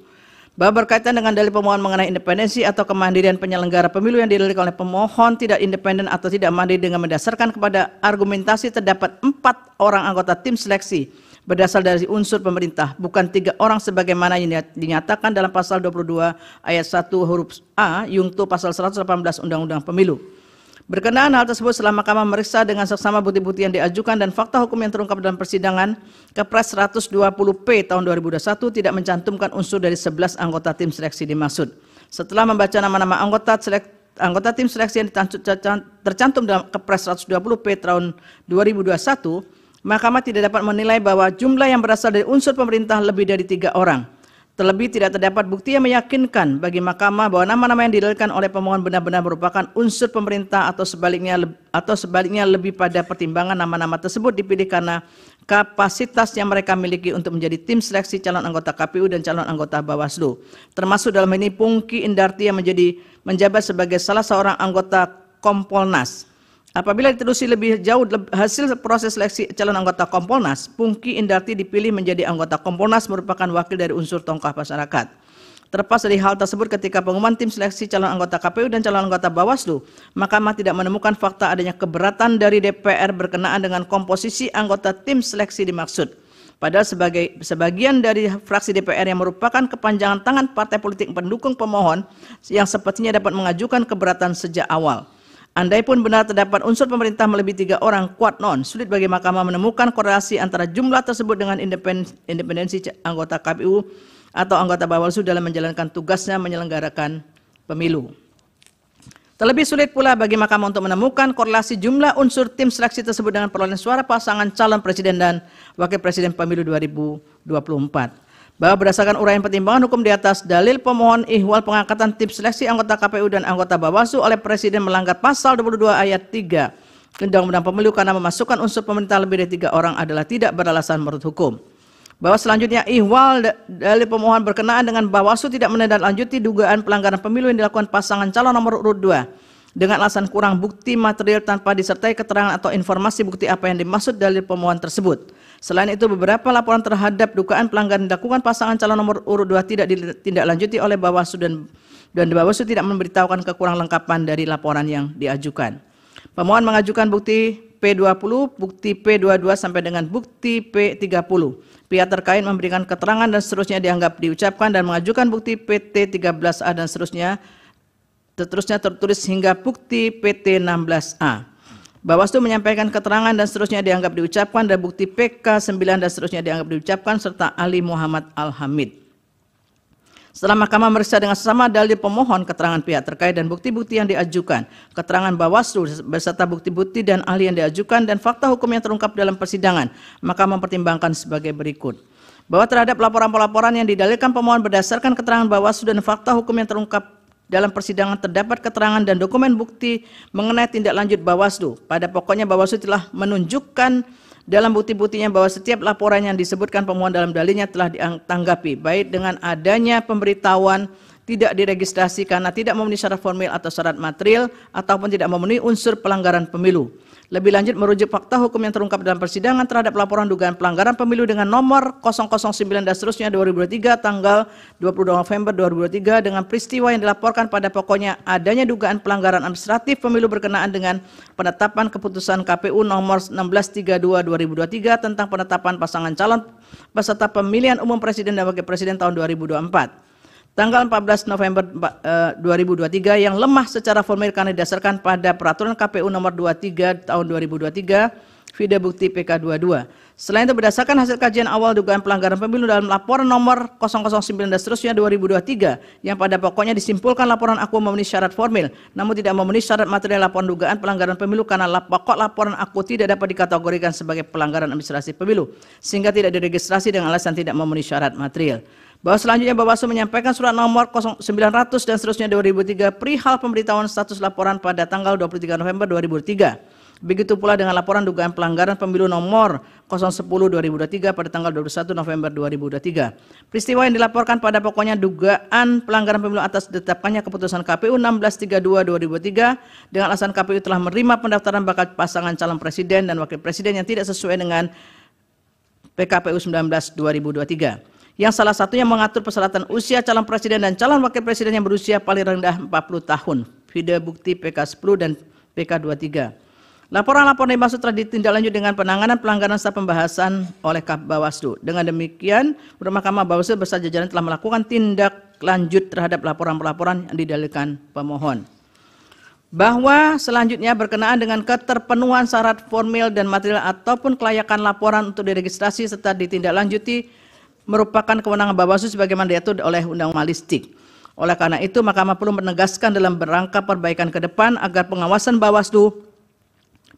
Bahwa berkaitan dengan dalil pemohon mengenai independensi atau kemandirian penyelenggara pemilu yang didalilkan oleh pemohon tidak independen atau tidak mandiri dengan mendasarkan kepada argumentasi terdapat 4 orang anggota tim seleksi berdasar dari unsur pemerintah, bukan 3 orang sebagaimana yang dinyatakan dalam pasal 22 ayat 1 huruf A yungto pasal 118 Undang-Undang Pemilu. Berkenaan hal tersebut, setelah Mahkamah memeriksa dengan seksama bukti-bukti yang diajukan dan fakta hukum yang terungkap dalam persidangan, Kepres 120P tahun 2021 tidak mencantumkan unsur dari 11 anggota tim seleksi dimaksud. Setelah membaca nama-nama anggota tim seleksi yang tercantum dalam Kepres 120P tahun 2021, Mahkamah tidak dapat menilai bahwa jumlah yang berasal dari unsur pemerintah lebih dari 3 orang. Terlebih tidak terdapat bukti yang meyakinkan bagi Mahkamah bahwa nama-nama yang didalilkan oleh pemohon benar-benar merupakan unsur pemerintah atau sebaliknya lebih pada pertimbangan nama-nama tersebut dipilih karena kapasitas yang mereka miliki untuk menjadi tim seleksi calon anggota KPU dan calon anggota Bawaslu. Termasuk dalam ini Pungki Indarti yang menjabat sebagai salah seorang anggota Kompolnas. Apabila ditelusuri lebih jauh hasil proses seleksi calon anggota Kompolnas, Pungki Indarti dipilih menjadi anggota Kompolnas merupakan wakil dari unsur tokoh masyarakat. Terlepas dari hal tersebut, ketika pengumuman tim seleksi calon anggota KPU dan calon anggota Bawaslu, Mahkamah tidak menemukan fakta adanya keberatan dari DPR berkenaan dengan komposisi anggota tim seleksi dimaksud. Padahal sebagian dari fraksi DPR yang merupakan kepanjangan tangan partai politik pendukung pemohon yang sepertinya dapat mengajukan keberatan sejak awal. Andaipun benar terdapat unsur pemerintah melebihi 3 orang, kuat non, sulit bagi Mahkamah menemukan korelasi antara jumlah tersebut dengan independensi anggota KPU atau anggota Bawaslu dalam menjalankan tugasnya menyelenggarakan pemilu. Terlebih sulit pula bagi Mahkamah untuk menemukan korelasi jumlah unsur tim seleksi tersebut dengan perolehan suara pasangan calon presiden dan wakil presiden pemilu 2024. bahwa berdasarkan uraian pertimbangan hukum di atas, dalil pemohon ihwal pengangkatan tim seleksi anggota KPU dan anggota Bawaslu oleh Presiden melanggar pasal 22 ayat 3 Undang-Undang Pemilu karena memasukkan unsur pemerintah lebih dari 3 orang adalah tidak beralasan menurut hukum. Bahwa selanjutnya ihwal dalil pemohon berkenaan dengan Bawaslu tidak menindaklanjuti dugaan pelanggaran pemilu yang dilakukan pasangan calon nomor urut 2 dengan alasan kurang bukti material tanpa disertai keterangan atau informasi bukti apa yang dimaksud dalil pemohon tersebut. Selain itu, beberapa laporan terhadap dugaan pelanggaran dilakukan pasangan calon nomor urut 2 tidak ditindaklanjuti oleh Bawaslu dan Bawaslu tidak memberitahukan kekurang lengkapan dari laporan yang diajukan. Pemohon mengajukan bukti P20, bukti P22 sampai dengan bukti P30. Pihak terkait memberikan keterangan dan seterusnya dianggap diucapkan dan mengajukan bukti PT 13A dan seterusnya tertulis hingga bukti PT 16A. Bawaslu menyampaikan keterangan dan seterusnya dianggap diucapkan dan bukti PK 9 dan seterusnya dianggap diucapkan serta Ali Muhammad Al-Hamid. Setelah Mahkamah memeriksa dengan sesama dalil pemohon, keterangan pihak terkait dan bukti-bukti yang diajukan, keterangan Bawaslu beserta bukti-bukti dan ahli yang diajukan dan fakta hukum yang terungkap dalam persidangan, maka mempertimbangkan sebagai berikut. Bahwa terhadap laporan-laporan yang didalilkan pemohon berdasarkan keterangan Bawaslu dan fakta hukum yang terungkap dalam persidangan terdapat keterangan dan dokumen bukti mengenai tindak lanjut Bawaslu. Pada pokoknya Bawaslu telah menunjukkan dalam bukti-buktinya bahwa setiap laporan yang disebutkan pemohon dalam dalilnya telah ditanggapi, baik dengan adanya pemberitahuan tidak diregistrasi karena tidak memenuhi syarat formil atau syarat material ataupun tidak memenuhi unsur pelanggaran pemilu. Lebih lanjut merujuk fakta hukum yang terungkap dalam persidangan terhadap laporan dugaan pelanggaran pemilu dengan nomor 009 dan seterusnya 2023 tanggal 22 November 2023 dengan peristiwa yang dilaporkan pada pokoknya adanya dugaan pelanggaran administratif pemilu berkenaan dengan penetapan keputusan KPU nomor 1632 2023 tentang penetapan pasangan calon peserta pemilihan umum presiden dan wakil presiden tahun 2024. Tanggal 14 November 2023 yang lemah secara formil karena didasarkan pada peraturan KPU nomor 23 tahun 2023 video bukti PK22. Selain itu berdasarkan hasil kajian awal dugaan pelanggaran pemilu dalam laporan nomor 009 dan seterusnya 2023 yang pada pokoknya disimpulkan laporan aku memenuhi syarat formil namun tidak memenuhi syarat material laporan dugaan pelanggaran pemilu karena pokok laporan aku tidak dapat dikategorikan sebagai pelanggaran administrasi pemilu sehingga tidak diregistrasi dengan alasan tidak memenuhi syarat material. Bahwa selanjutnya Bawaslu menyampaikan surat nomor 900 dan seterusnya 2003 perihal pemberitahuan status laporan pada tanggal 23 November 2003. Begitu pula dengan laporan dugaan pelanggaran pemilu nomor 010 2023 pada tanggal 21 November 2023. Peristiwa yang dilaporkan pada pokoknya dugaan pelanggaran pemilu atas ditetapkannya keputusan KPU 1632 2023 dengan alasan KPU telah menerima pendaftaran bakal pasangan calon presiden dan wakil presiden yang tidak sesuai dengan PKPU 19 2023. Yang salah satunya mengatur persyaratan usia calon presiden dan calon wakil presiden yang berusia paling rendah 40 tahun. Video bukti PK 10 dan PK 23. Laporan-laporan dimaksud telah ditindaklanjut dengan penanganan pelanggaran serta pembahasan oleh Bawaslu. Dengan demikian, menurut Mahkamah Bawaslu beserta jajaran telah melakukan tindak lanjut terhadap laporan-laporan yang didalilkan pemohon. Bahwa selanjutnya berkenaan dengan keterpenuhan syarat formil dan material ataupun kelayakan laporan untuk diregistrasi serta ditindaklanjuti merupakan kewenangan Bawaslu sebagaimana diatur oleh Undang-Undang Jurnalistik. Oleh karena itu, Mahkamah perlu menegaskan dalam rangka perbaikan ke depan agar pengawasan Bawaslu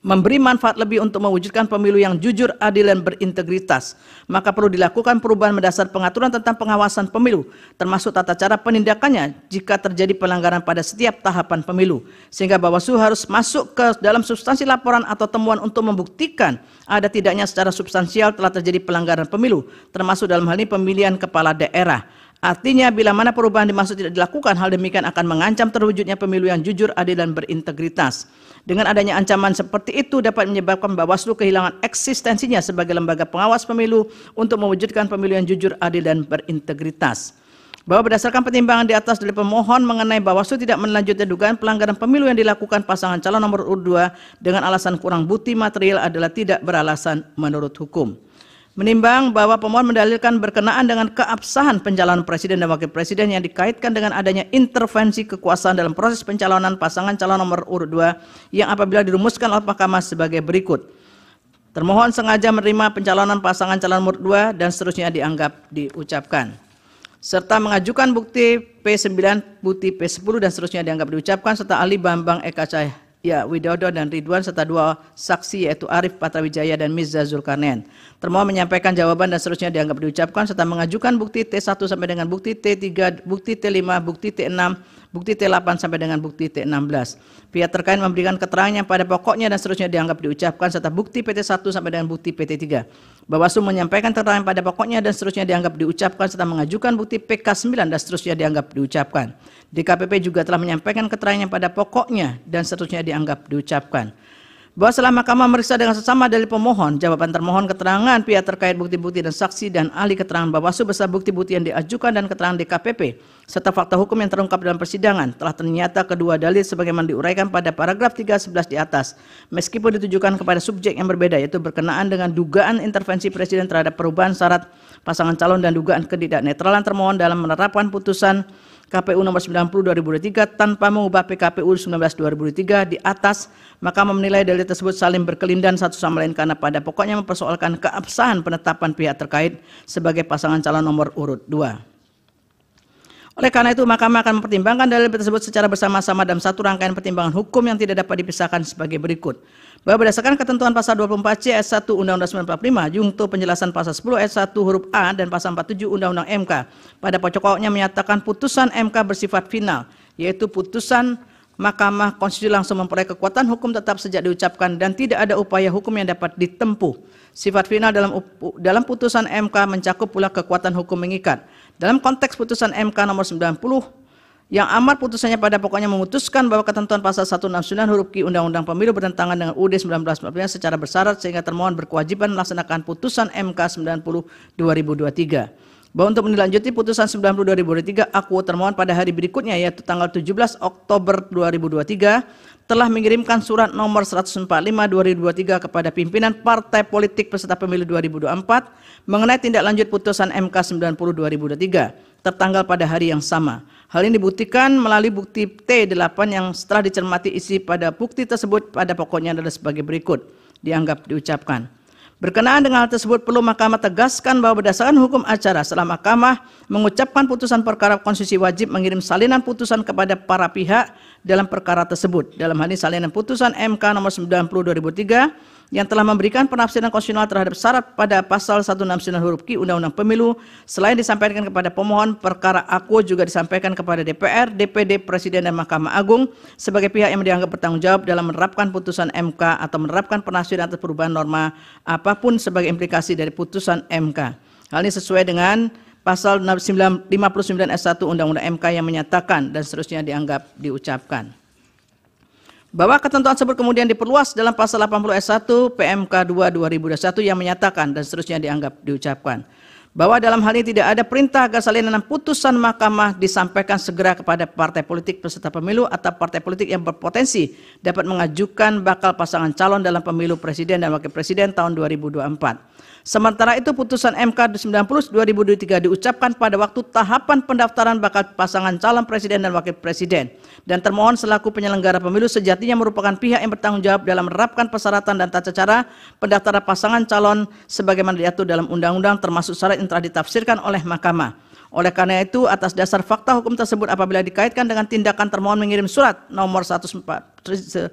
memberi manfaat lebih untuk mewujudkan pemilu yang jujur, adil, dan berintegritas. Maka perlu dilakukan perubahan mendasar pengaturan tentang pengawasan pemilu, termasuk tata cara penindakannya jika terjadi pelanggaran pada setiap tahapan pemilu. Sehingga Bawaslu harus masuk ke dalam substansi laporan atau temuan untuk membuktikan ada tidaknya secara substansial telah terjadi pelanggaran pemilu, termasuk dalam hal ini pemilihan kepala daerah. Artinya bila mana perubahan dimaksud tidak dilakukan, hal demikian akan mengancam terwujudnya pemilu yang jujur, adil, dan berintegritas. Dengan adanya ancaman seperti itu dapat menyebabkan Bawaslu kehilangan eksistensinya sebagai lembaga pengawas pemilu untuk mewujudkan pemilu yang jujur, adil, dan berintegritas. Bahwa berdasarkan pertimbangan di atas dari pemohon mengenai Bawaslu tidak melanjutkan dugaan pelanggaran pemilu yang dilakukan pasangan calon nomor urut 2 dengan alasan kurang bukti material adalah tidak beralasan menurut hukum. Menimbang bahwa pemohon mendalilkan berkenaan dengan keabsahan pencalonan presiden dan wakil presiden yang dikaitkan dengan adanya intervensi kekuasaan dalam proses pencalonan pasangan calon nomor urut 2 yang apabila dirumuskan oleh Mahkamah sebagai berikut. Termohon sengaja menerima pencalonan pasangan calon nomor 2 dan seterusnya dianggap diucapkan. Serta mengajukan bukti P9, bukti P10 dan seterusnya dianggap diucapkan serta ahli Bambang Eka Widodo dan Ridwan serta 2 saksi yaitu Arif Patrawijaya dan Mirza Zulkarnain. Termohon menyampaikan jawaban dan seterusnya dianggap diucapkan serta mengajukan bukti T1 sampai dengan bukti T3, bukti T5, bukti T6, bukti T8 sampai dengan bukti T16. Pihak terkait memberikan keterangan yang pada pokoknya dan seterusnya dianggap diucapkan serta bukti PT1 sampai dengan bukti PT3. Bawaslu menyampaikan keterangan pada pokoknya dan seterusnya dianggap diucapkan serta mengajukan bukti PK9 dan seterusnya dianggap diucapkan. DKPP juga telah menyampaikan keterangan yang pada pokoknya dan seterusnya dianggap diucapkan. Bahwa setelah Mahkamah memeriksa dengan sesama dalil pemohon, jawaban termohon, keterangan pihak terkait, bukti-bukti dan saksi dan ahli keterangan Bawaslu beserta bukti-bukti yang diajukan dan keterangan DKPP serta fakta hukum yang terungkap dalam persidangan telah ternyata kedua dalil sebagaimana diuraikan pada paragraf 311 di atas, meskipun ditujukan kepada subjek yang berbeda, yaitu berkenaan dengan dugaan intervensi Presiden terhadap perubahan syarat pasangan calon dan dugaan ketidaknetralan termohon dalam menerapkan putusan KPU nomor 90/2023 tanpa mengubah PKPU 19/2023 di atas, Mahkamah menilai dalil tersebut saling berkelindan satu sama lain karena pada pokoknya mempersoalkan keabsahan penetapan pihak terkait sebagai pasangan calon nomor urut 2. Oleh karena itu, Mahkamah akan mempertimbangkan dalil tersebut secara bersama-sama dalam satu rangkaian pertimbangan hukum yang tidak dapat dipisahkan sebagai berikut. Bahwa berdasarkan ketentuan pasal 24C ayat 1 Undang-Undang 945, junto penjelasan pasal 10 ayat 1 huruf A dan pasal 47 Undang-Undang MK, pada pokoknya menyatakan putusan MK bersifat final, yaitu putusan Mahkamah Konstitusi langsung memperoleh kekuatan hukum tetap sejak diucapkan dan tidak ada upaya hukum yang dapat ditempuh. Sifat final dalam putusan MK mencakup pula kekuatan hukum mengikat. Dalam konteks putusan MK nomor 90 yang amar putusannya pada pokoknya memutuskan bahwa ketentuan pasal 169 huruf Q Undang-Undang Pemilu bertentangan dengan UUD 1945 secara bersyarat sehingga termohon berkewajiban melaksanakan putusan MK 90/2023. Bahwa untuk menindaklanjuti putusan 90/2023, aku termohon pada hari berikutnya yaitu tanggal 17 Oktober 2023 telah mengirimkan surat nomor 145/2023 kepada pimpinan partai politik peserta pemilu 2024 mengenai tindak lanjut putusan MK 90/2023 tertanggal pada hari yang sama. Hal ini dibuktikan melalui bukti T8 yang setelah dicermati isi pada bukti tersebut pada pokoknya adalah sebagai berikut, dianggap diucapkan. Berkenaan dengan hal tersebut perlu Mahkamah tegaskan bahwa berdasarkan hukum acara setelah Mahkamah mengucapkan putusan perkara konstitusi wajib mengirim salinan putusan kepada para pihak dalam perkara tersebut. Dalam hal ini salinan putusan MK nomor 90/2003 yang telah memberikan penafsiran konstitusional terhadap syarat pada pasal 169 huruf Q Undang-Undang Pemilu selain disampaikan kepada pemohon perkara aku juga disampaikan kepada DPR, DPD, Presiden dan Mahkamah Agung sebagai pihak yang dianggap bertanggung jawab dalam menerapkan putusan MK atau menerapkan penafsiran atas perubahan norma apapun sebagai implikasi dari putusan MK. Hal ini sesuai dengan pasal 59 ayat 1 Undang-Undang MK yang menyatakan dan seterusnya dianggap diucapkan. Bahwa ketentuan tersebut kemudian diperluas dalam pasal 80 ayat 1 PMK 2/2021 yang menyatakan dan seterusnya dianggap diucapkan. Bahwa dalam hal ini tidak ada perintah agar salinan putusan Mahkamah disampaikan segera kepada partai politik peserta pemilu atau partai politik yang berpotensi dapat mengajukan bakal pasangan calon dalam pemilu presiden dan wakil presiden tahun 2024. Sementara itu putusan MK 90/2023 diucapkan pada waktu tahapan pendaftaran bakal pasangan calon presiden dan wakil presiden. Dan termohon selaku penyelenggara pemilu sejatinya merupakan pihak yang bertanggung jawab dalam menerapkan persyaratan dan tata cara pendaftaran pasangan calon sebagaimana diatur dalam undang-undang termasuk syarat yang telah ditafsirkan oleh Mahkamah. Oleh karena itu, atas dasar fakta hukum tersebut apabila dikaitkan dengan tindakan termohon mengirim surat nomor 1145,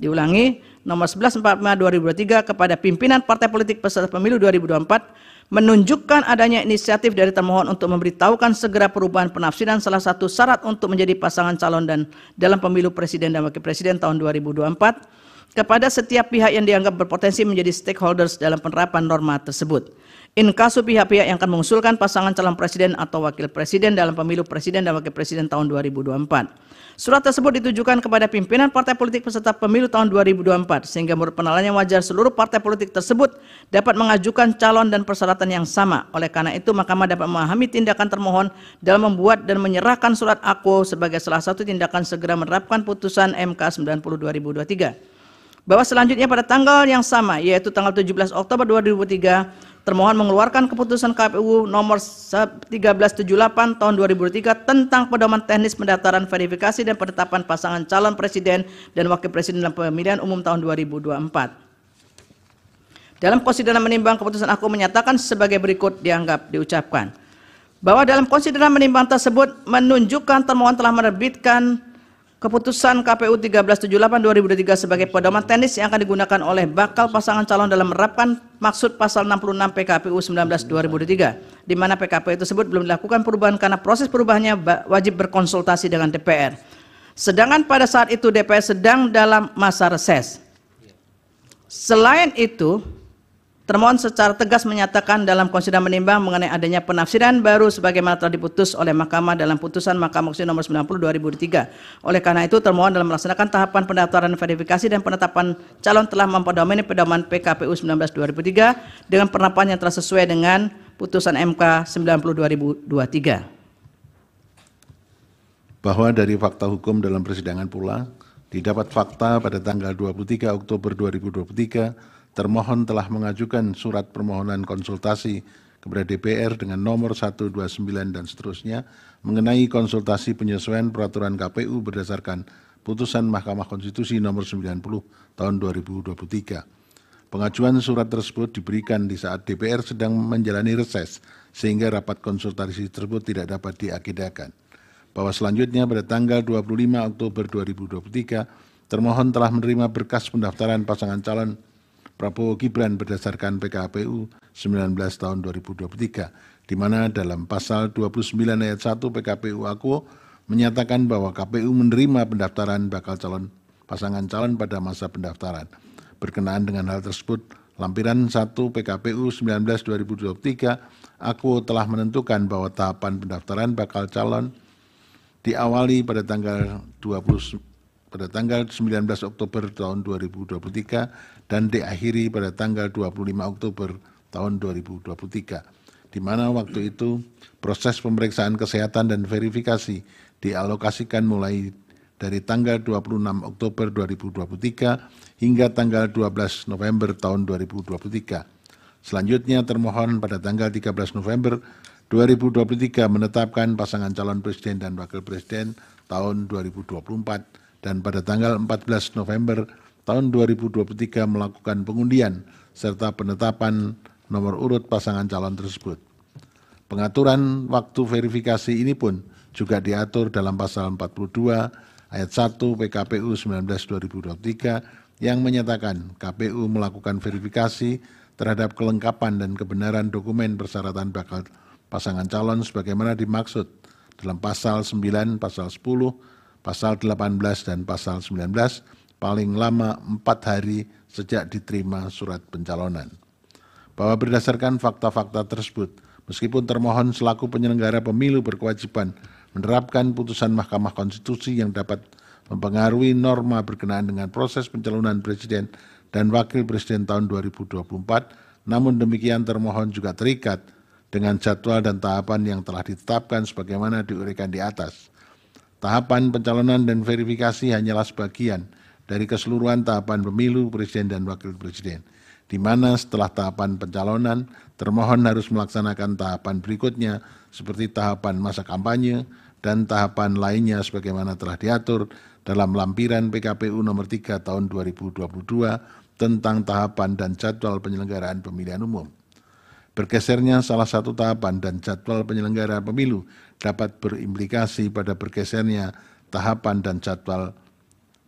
diulangi, nomor 1145/2023 kepada pimpinan partai politik peserta pemilu 2024 menunjukkan adanya inisiatif dari termohon untuk memberitahukan segera perubahan penafsiran salah satu syarat untuk menjadi pasangan calon dan dalam pemilu presiden dan wakil presiden tahun 2024 kepada setiap pihak yang dianggap berpotensi menjadi stakeholders dalam penerapan norma tersebut. In kasu pihak-pihak yang akan mengusulkan pasangan calon presiden atau wakil presiden dalam pemilu presiden dan wakil presiden tahun 2024. Surat tersebut ditujukan kepada pimpinan partai politik peserta pemilu tahun 2024 sehingga menurut penilaian wajar seluruh partai politik tersebut dapat mengajukan calon dan persyaratan yang sama. Oleh karena itu Mahkamah dapat memahami tindakan termohon dalam membuat dan menyerahkan surat aku sebagai salah satu tindakan segera menerapkan putusan MK 90/2023. Bahwa selanjutnya pada tanggal yang sama yaitu tanggal 17 Oktober 2023 termohon mengeluarkan keputusan KPU nomor 1378 tahun 2003 tentang pedoman teknis pendaftaran verifikasi dan penetapan pasangan calon presiden dan wakil presiden dalam pemilihan umum tahun 2024. Dalam konsideran menimbang keputusan aku menyatakan sebagai berikut dianggap diucapkan. Bahwa dalam konsideran menimbang tersebut menunjukkan termohon telah menerbitkan Keputusan KPU 1378/2023 sebagai pedoman teknis yang akan digunakan oleh bakal pasangan calon dalam menerapkan maksud pasal 66 PKPU 19/2023, di mana PKPU tersebut belum dilakukan perubahan karena proses perubahannya wajib berkonsultasi dengan DPR. Sedangkan pada saat itu DPR sedang dalam masa reses. Selain itu, termohon secara tegas menyatakan dalam konsideran menimbang mengenai adanya penafsiran baru sebagaimana telah diputus oleh Mahkamah dalam putusan Mahkamah Konstitusi nomor 90/2003. Oleh karena itu, termohon dalam melaksanakan tahapan pendaftaran verifikasi dan penetapan calon telah mempedomeni pedoman PKPU 19/2003 dengan penerapan yang telah sesuai dengan putusan MK 90/2023. Bahwa dari fakta hukum dalam persidangan pula, didapat fakta pada tanggal 23 Oktober 2023, termohon telah mengajukan surat permohonan konsultasi kepada DPR dengan nomor 129 dan seterusnya mengenai konsultasi penyesuaian peraturan KPU berdasarkan putusan Mahkamah Konstitusi nomor 90 tahun 2023. Pengajuan surat tersebut diberikan di saat DPR sedang menjalani reses sehingga rapat konsultasi tersebut tidak dapat diagendakan. Bahwa selanjutnya pada tanggal 25 Oktober 2023, termohon telah menerima berkas pendaftaran pasangan calon Prabowo Gibran berdasarkan PKPU 19 tahun 2023, di mana dalam pasal 29 ayat 1 PKPU Aku menyatakan bahwa KPU menerima pendaftaran bakal calon pasangan calon pada masa pendaftaran. Berkenaan dengan hal tersebut, lampiran 1 PKPU 19 2023, Aku telah menentukan bahwa tahapan pendaftaran bakal calon diawali pada tanggal 19 Oktober tahun 2023 dan diakhiri pada tanggal 25 Oktober tahun 2023, di mana waktu itu proses pemeriksaan kesehatan dan verifikasi dialokasikan mulai dari tanggal 26 Oktober 2023 hingga tanggal 12 November tahun 2023. Selanjutnya termohon pada tanggal 13 November 2023 menetapkan pasangan calon presiden dan wakil presiden tahun 2024 dan pada tanggal 14 November tahun 2023 melakukan pengundian serta penetapan nomor urut pasangan calon tersebut. Pengaturan waktu verifikasi ini pun juga diatur dalam pasal 42 ayat 1 PKPU 19 2023 yang menyatakan KPU melakukan verifikasi terhadap kelengkapan dan kebenaran dokumen persyaratan bakal pasangan calon sebagaimana dimaksud dalam pasal 9, pasal 10, pasal 18, dan pasal 19 paling lama 4 hari sejak diterima surat pencalonan. Bahwa berdasarkan fakta-fakta tersebut, meskipun termohon selaku penyelenggara pemilu berkewajiban menerapkan putusan Mahkamah Konstitusi yang dapat mempengaruhi norma berkenaan dengan proses pencalonan presiden dan wakil presiden tahun 2024, namun demikian termohon juga terikat dengan jadwal dan tahapan yang telah ditetapkan sebagaimana diuraikan di atas. Tahapan pencalonan dan verifikasi hanyalah sebagian dari keseluruhan tahapan pemilu presiden dan wakil presiden, di mana setelah tahapan pencalonan, termohon harus melaksanakan tahapan berikutnya seperti tahapan masa kampanye dan tahapan lainnya sebagaimana telah diatur dalam lampiran PKPU nomor 3 tahun 2022 tentang tahapan dan jadwal penyelenggaraan pemilihan umum. Bergesernya salah satu tahapan dan jadwal penyelenggara pemilu dapat berimplikasi pada bergesernya tahapan dan jadwal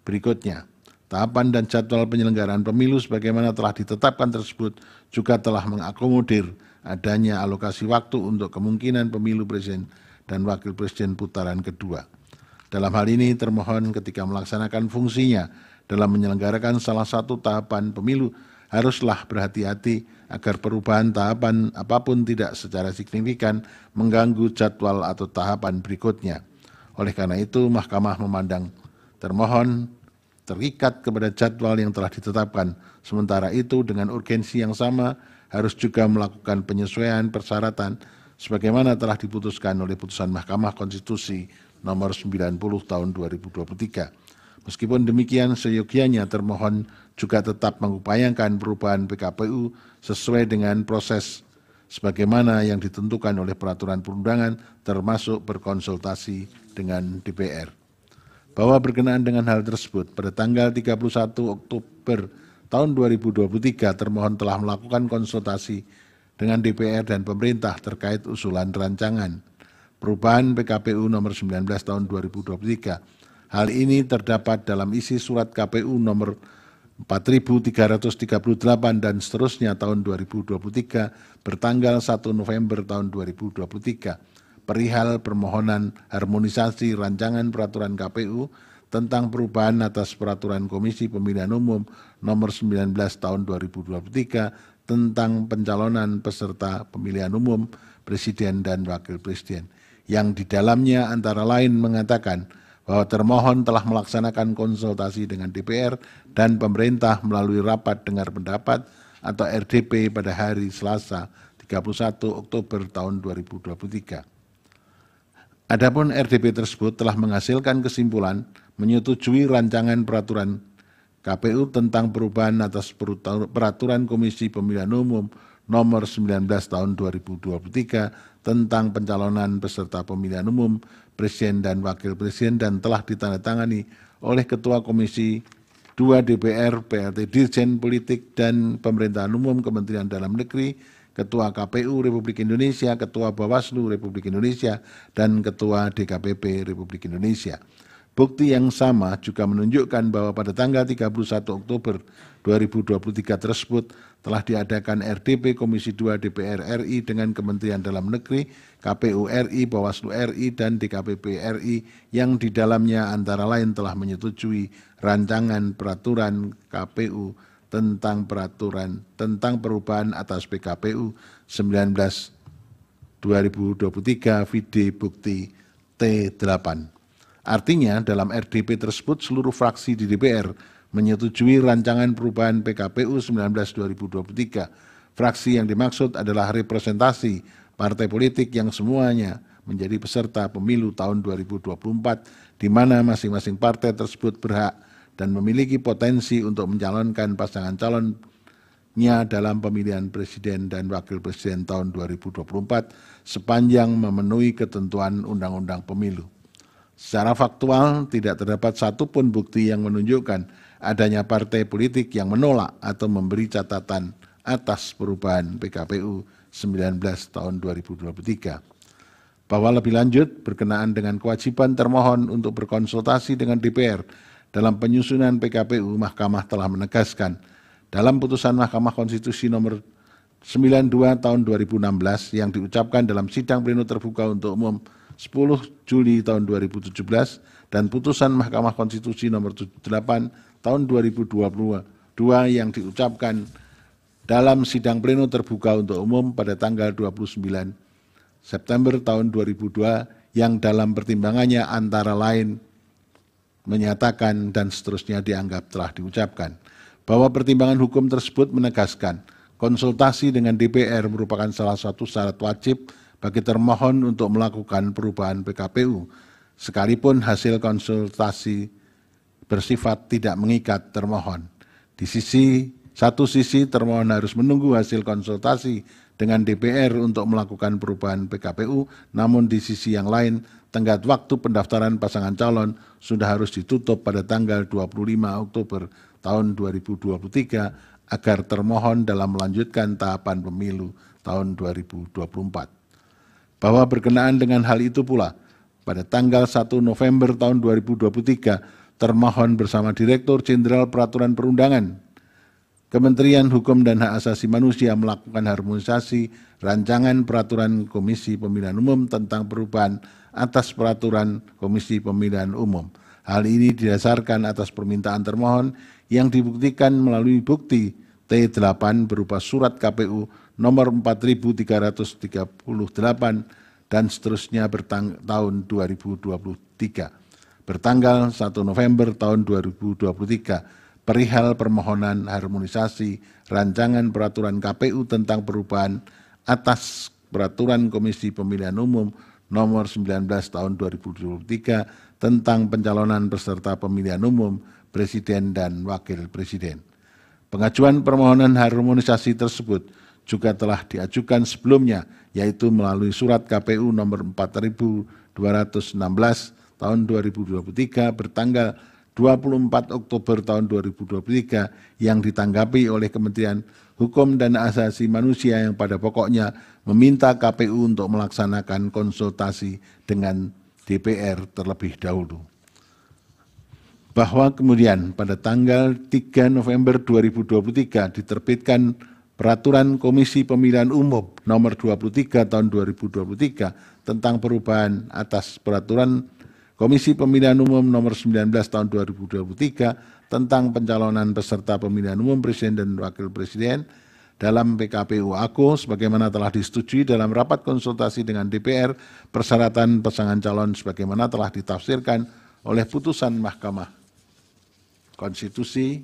berikutnya. Tahapan dan jadwal penyelenggaraan pemilu sebagaimana telah ditetapkan tersebut juga telah mengakomodir adanya alokasi waktu untuk kemungkinan pemilu presiden dan wakil presiden putaran kedua. Dalam hal ini termohon ketika melaksanakan fungsinya dalam menyelenggarakan salah satu tahapan pemilu haruslah berhati-hati agar perubahan tahapan apapun tidak secara signifikan mengganggu jadwal atau tahapan berikutnya. Oleh karena itu, Mahkamah memandang termohon terikat kepada jadwal yang telah ditetapkan. Sementara itu, dengan urgensi yang sama, harus juga melakukan penyesuaian persyaratan sebagaimana telah diputuskan oleh putusan Mahkamah Konstitusi nomor 90 tahun 2023. Meskipun demikian, seyogianya termohon juga tetap mengupayakan perubahan PKPU sesuai dengan proses sebagaimana yang ditentukan oleh peraturan perundangan termasuk berkonsultasi dengan DPR. Bahwa berkenaan dengan hal tersebut, pada tanggal 31 Oktober tahun 2023 termohon telah melakukan konsultasi dengan DPR dan pemerintah terkait usulan rancangan perubahan PKPU nomor 19 tahun 2023. Hal ini terdapat dalam isi surat KPU nomor 4.338 dan seterusnya tahun 2023 bertanggal 1 November tahun 2023 perihal permohonan harmonisasi rancangan peraturan KPU tentang perubahan atas peraturan Komisi Pemilihan Umum nomor 19 tahun 2023 tentang pencalonan peserta pemilihan umum presiden dan wakil presiden, yang di dalamnya antara lain mengatakan bahwa termohon telah melaksanakan konsultasi dengan DPR dan pemerintah melalui rapat dengar pendapat atau RDP pada hari Selasa 31 Oktober tahun 2023. Adapun RDP tersebut telah menghasilkan kesimpulan menyetujui rancangan peraturan KPU tentang perubahan atas peraturan Komisi Pemilihan Umum nomor 19 tahun 2023 tentang pencalonan peserta pemilihan umum presiden dan wakil presiden dan telah ditandatangani oleh Ketua Komisi 2 DPR, PLT Dirjen Politik dan Pemerintahan Umum Kementerian Dalam Negeri, Ketua KPU Republik Indonesia, Ketua Bawaslu Republik Indonesia, dan Ketua DKPP Republik Indonesia. Bukti yang sama juga menunjukkan bahwa pada tanggal 31 Oktober 2023 tersebut telah diadakan RDP Komisi 2 DPR RI dengan Kementerian Dalam Negeri, KPU RI, Bawaslu RI, dan DKPP RI yang di dalamnya antara lain telah menyetujui rancangan peraturan KPU tentang perubahan atas PKPU 19/2023 vide bukti T8. Artinya dalam RDP tersebut seluruh fraksi di DPR menyetujui rancangan perubahan PKPU 19/2023. Fraksi yang dimaksud adalah representasi partai politik yang semuanya menjadi peserta pemilu tahun 2024, di mana masing-masing partai tersebut berhak dan memiliki potensi untuk mencalonkan pasangan calonnya dalam pemilihan presiden dan wakil presiden tahun 2024 sepanjang memenuhi ketentuan Undang-Undang Pemilu. Secara faktual, tidak terdapat satupun bukti yang menunjukkan adanya partai politik yang menolak atau memberi catatan atas perubahan PKPU 19 tahun 2023. Bahwa lebih lanjut, berkenaan dengan kewajiban termohon untuk berkonsultasi dengan DPR dalam penyusunan PKPU, Mahkamah telah menegaskan dalam putusan Mahkamah Konstitusi nomor 92 tahun 2016 yang diucapkan dalam sidang pleno terbuka untuk umum 10 Juli tahun 2017 dan putusan Mahkamah Konstitusi nomor 78 tahun 2022 yang diucapkan dalam sidang pleno terbuka untuk umum pada tanggal 29 September tahun 2002 yang dalam pertimbangannya antara lain menyatakan dan seterusnya dianggap telah diucapkan bahwa pertimbangan hukum tersebut menegaskan konsultasi dengan DPR merupakan salah satu syarat wajib bagi termohon untuk melakukan perubahan PKPU, sekalipun hasil konsultasi bersifat tidak mengikat termohon. Di satu sisi termohon harus menunggu hasil konsultasi dengan DPR untuk melakukan perubahan PKPU, namun di sisi yang lain tenggat waktu pendaftaran pasangan calon sudah harus ditutup pada tanggal 25 Oktober tahun 2023 agar termohon dalam melanjutkan tahapan pemilu tahun 2024. Bahwa berkenaan dengan hal itu pula, pada tanggal 1 November tahun 2023, termohon bersama Direktur Jenderal Peraturan Perundangan, Kementerian Hukum dan Hak Asasi Manusia melakukan harmonisasi rancangan peraturan Komisi Pemilihan Umum tentang perubahan atas peraturan Komisi Pemilihan Umum. Hal ini didasarkan atas permintaan termohon yang dibuktikan melalui bukti T8 berupa surat KPU nomor 4338 dan seterusnya tahun 2023 bertanggal 1 November tahun 2023 perihal permohonan harmonisasi rancangan peraturan KPU tentang perubahan atas peraturan Komisi Pemilihan Umum nomor 19 tahun 2023 tentang pencalonan peserta pemilihan umum presiden dan wakil presiden. Pengajuan permohonan harmonisasi tersebut juga telah diajukan sebelumnya, yaitu melalui surat KPU nomor 4216 tahun 2023 bertanggal 24 Oktober tahun 2023 yang ditanggapi oleh Kementerian Hukum dan Asasi Manusia yang pada pokoknya meminta KPU untuk melaksanakan konsultasi dengan DPR terlebih dahulu. bahwa kemudian pada tanggal 3 November 2023 diterbitkan Peraturan Komisi Pemilihan Umum Nomor 23 Tahun 2023 tentang perubahan atas Peraturan Komisi Pemilihan Umum Nomor 19 Tahun 2023 tentang pencalonan peserta pemilihan umum Presiden dan Wakil Presiden dalam PKPU AKO sebagaimana telah disetujui dalam rapat konsultasi dengan DPR, persyaratan pasangan calon sebagaimana telah ditafsirkan oleh putusan Mahkamah Konstitusi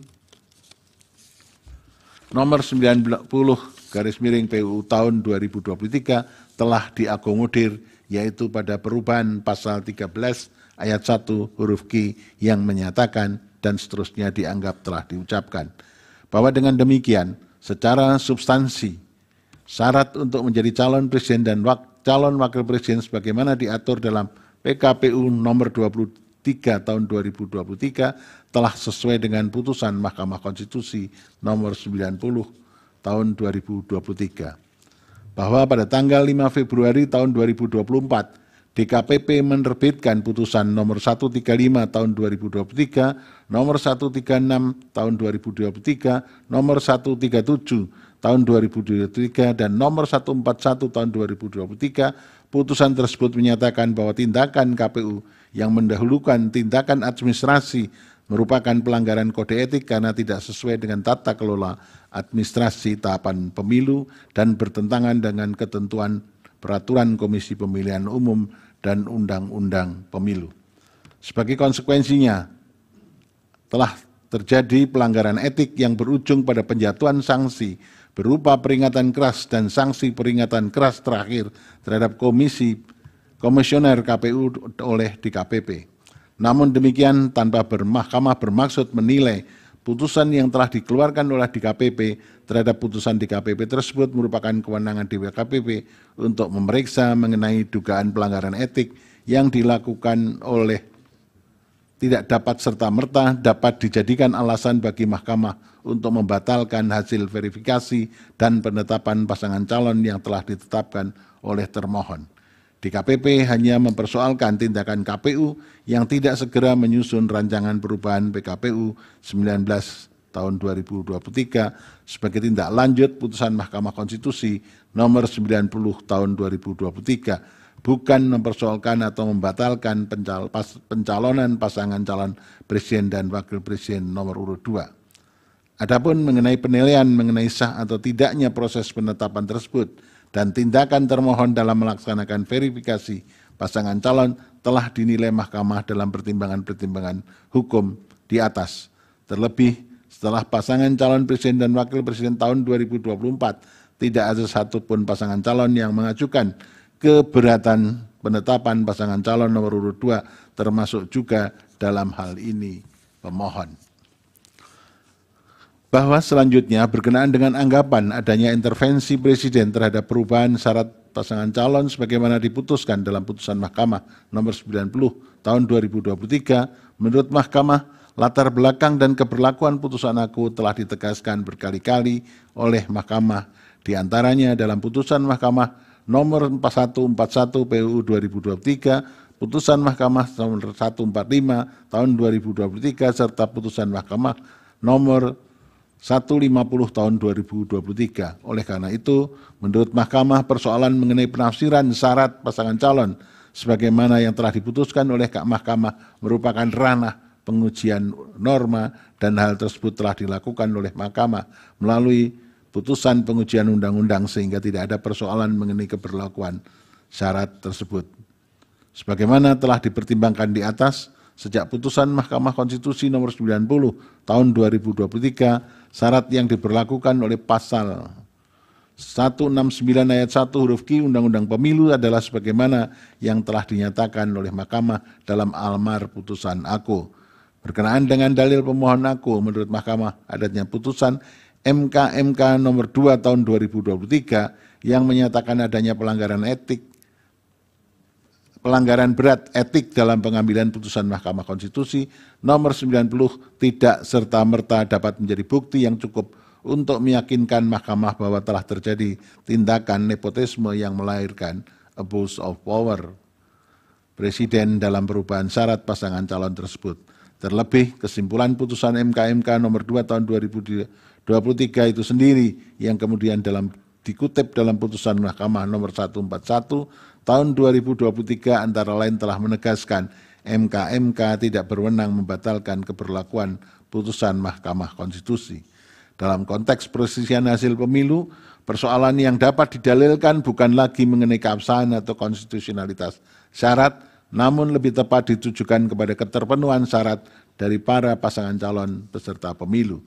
nomor 90/PUU tahun 2023 telah diakomodir, yaitu pada perubahan pasal 13 ayat 1 huruf Q yang menyatakan dan seterusnya dianggap telah diucapkan. Bahwa dengan demikian, secara substansi, syarat untuk menjadi calon presiden dan calon wakil presiden sebagaimana diatur dalam PKPU nomor 23 tahun 2023 telah sesuai dengan putusan Mahkamah Konstitusi nomor 90 tahun 2023. Bahwa pada tanggal 5 Februari tahun 2024, DKPP menerbitkan putusan nomor 135 tahun 2023, nomor 136 tahun 2023, nomor 137 tahun 2023, dan nomor 141 tahun 2023. Putusan tersebut menyatakan bahwa tindakan KPU yang mendahulukan tindakan administrasi merupakan pelanggaran kode etik karena tidak sesuai dengan tata kelola administrasi tahapan pemilu dan bertentangan dengan ketentuan Peraturan Komisi Pemilihan Umum dan Undang-Undang Pemilu. Sebagai konsekuensinya, telah terjadi pelanggaran etik yang berujung pada penjatuhan sanksi berupa peringatan keras dan sanksi peringatan keras terakhir terhadap komisioner KPU oleh DKPP. Namun demikian, tanpa Mahkamah bermaksud menilai putusan yang telah dikeluarkan oleh DKPP terhadap putusan DKPP tersebut merupakan kewenangan DKPP untuk memeriksa mengenai dugaan pelanggaran etik yang dilakukan oleh tidak dapat serta-merta dapat dijadikan alasan bagi Mahkamah untuk membatalkan hasil verifikasi dan penetapan pasangan calon yang telah ditetapkan oleh termohon. DKPP hanya mempersoalkan tindakan KPU yang tidak segera menyusun rancangan perubahan PKPU 19 tahun 2023 sebagai tindak lanjut putusan Mahkamah Konstitusi nomor 90 tahun 2023, bukan mempersoalkan atau membatalkan pencalonan pasangan calon presiden dan wakil presiden nomor urut 2. Adapun mengenai penilaian mengenai sah atau tidaknya proses penetapan tersebut dan tindakan termohon dalam melaksanakan verifikasi pasangan calon telah dinilai Mahkamah dalam pertimbangan-pertimbangan hukum di atas. Terlebih setelah pasangan calon presiden dan wakil presiden tahun 2024 tidak ada satupun pasangan calon yang mengajukan keberatan penetapan pasangan calon nomor urut 2, termasuk juga dalam hal ini pemohon. Bahwa selanjutnya berkenaan dengan anggapan adanya intervensi Presiden terhadap perubahan syarat pasangan calon sebagaimana diputuskan dalam putusan Mahkamah nomor 90 tahun 2023, menurut Mahkamah, latar belakang dan keberlakuan putusan AKO telah ditegaskan berkali-kali oleh Mahkamah, diantaranya dalam putusan Mahkamah nomor 4141 PUU 2023, putusan Mahkamah nomor 145 tahun 2023, serta putusan Mahkamah nomor 150 tahun 2023. Oleh karena itu, menurut Mahkamah, persoalan mengenai penafsiran syarat pasangan calon sebagaimana yang telah diputuskan oleh Mahkamah merupakan ranah pengujian norma dan hal tersebut telah dilakukan oleh Mahkamah melalui putusan pengujian undang-undang sehingga tidak ada persoalan mengenai keberlakuan syarat tersebut. Sebagaimana telah dipertimbangkan di atas, sejak putusan Mahkamah Konstitusi nomor 90 tahun 2023, syarat yang diberlakukan oleh pasal 169 ayat 1 huruf Q Undang-Undang Pemilu adalah sebagaimana yang telah dinyatakan oleh Mahkamah dalam almar putusan AKO. Berkenaan dengan dalil pemohon AKO, menurut Mahkamah adanya putusan MK nomor 2 tahun 2023 yang menyatakan adanya pelanggaran berat etik dalam pengambilan putusan Mahkamah Konstitusi nomor 90 tidak serta-merta dapat menjadi bukti yang cukup untuk meyakinkan Mahkamah bahwa telah terjadi tindakan nepotisme yang melahirkan abuse of power Presiden dalam perubahan syarat pasangan calon tersebut. Terlebih, kesimpulan putusan MK nomor 2 tahun 2023 itu sendiri yang kemudian dikutip dalam putusan Mahkamah nomor 141 tahun 2023 antara lain telah menegaskan MK tidak berwenang membatalkan keberlakuan putusan Mahkamah Konstitusi. Dalam konteks perselisihan hasil pemilu, persoalan yang dapat didalilkan bukan lagi mengenai keabsahan atau konstitusionalitas syarat, namun lebih tepat ditujukan kepada keterpenuhan syarat dari para pasangan calon peserta pemilu.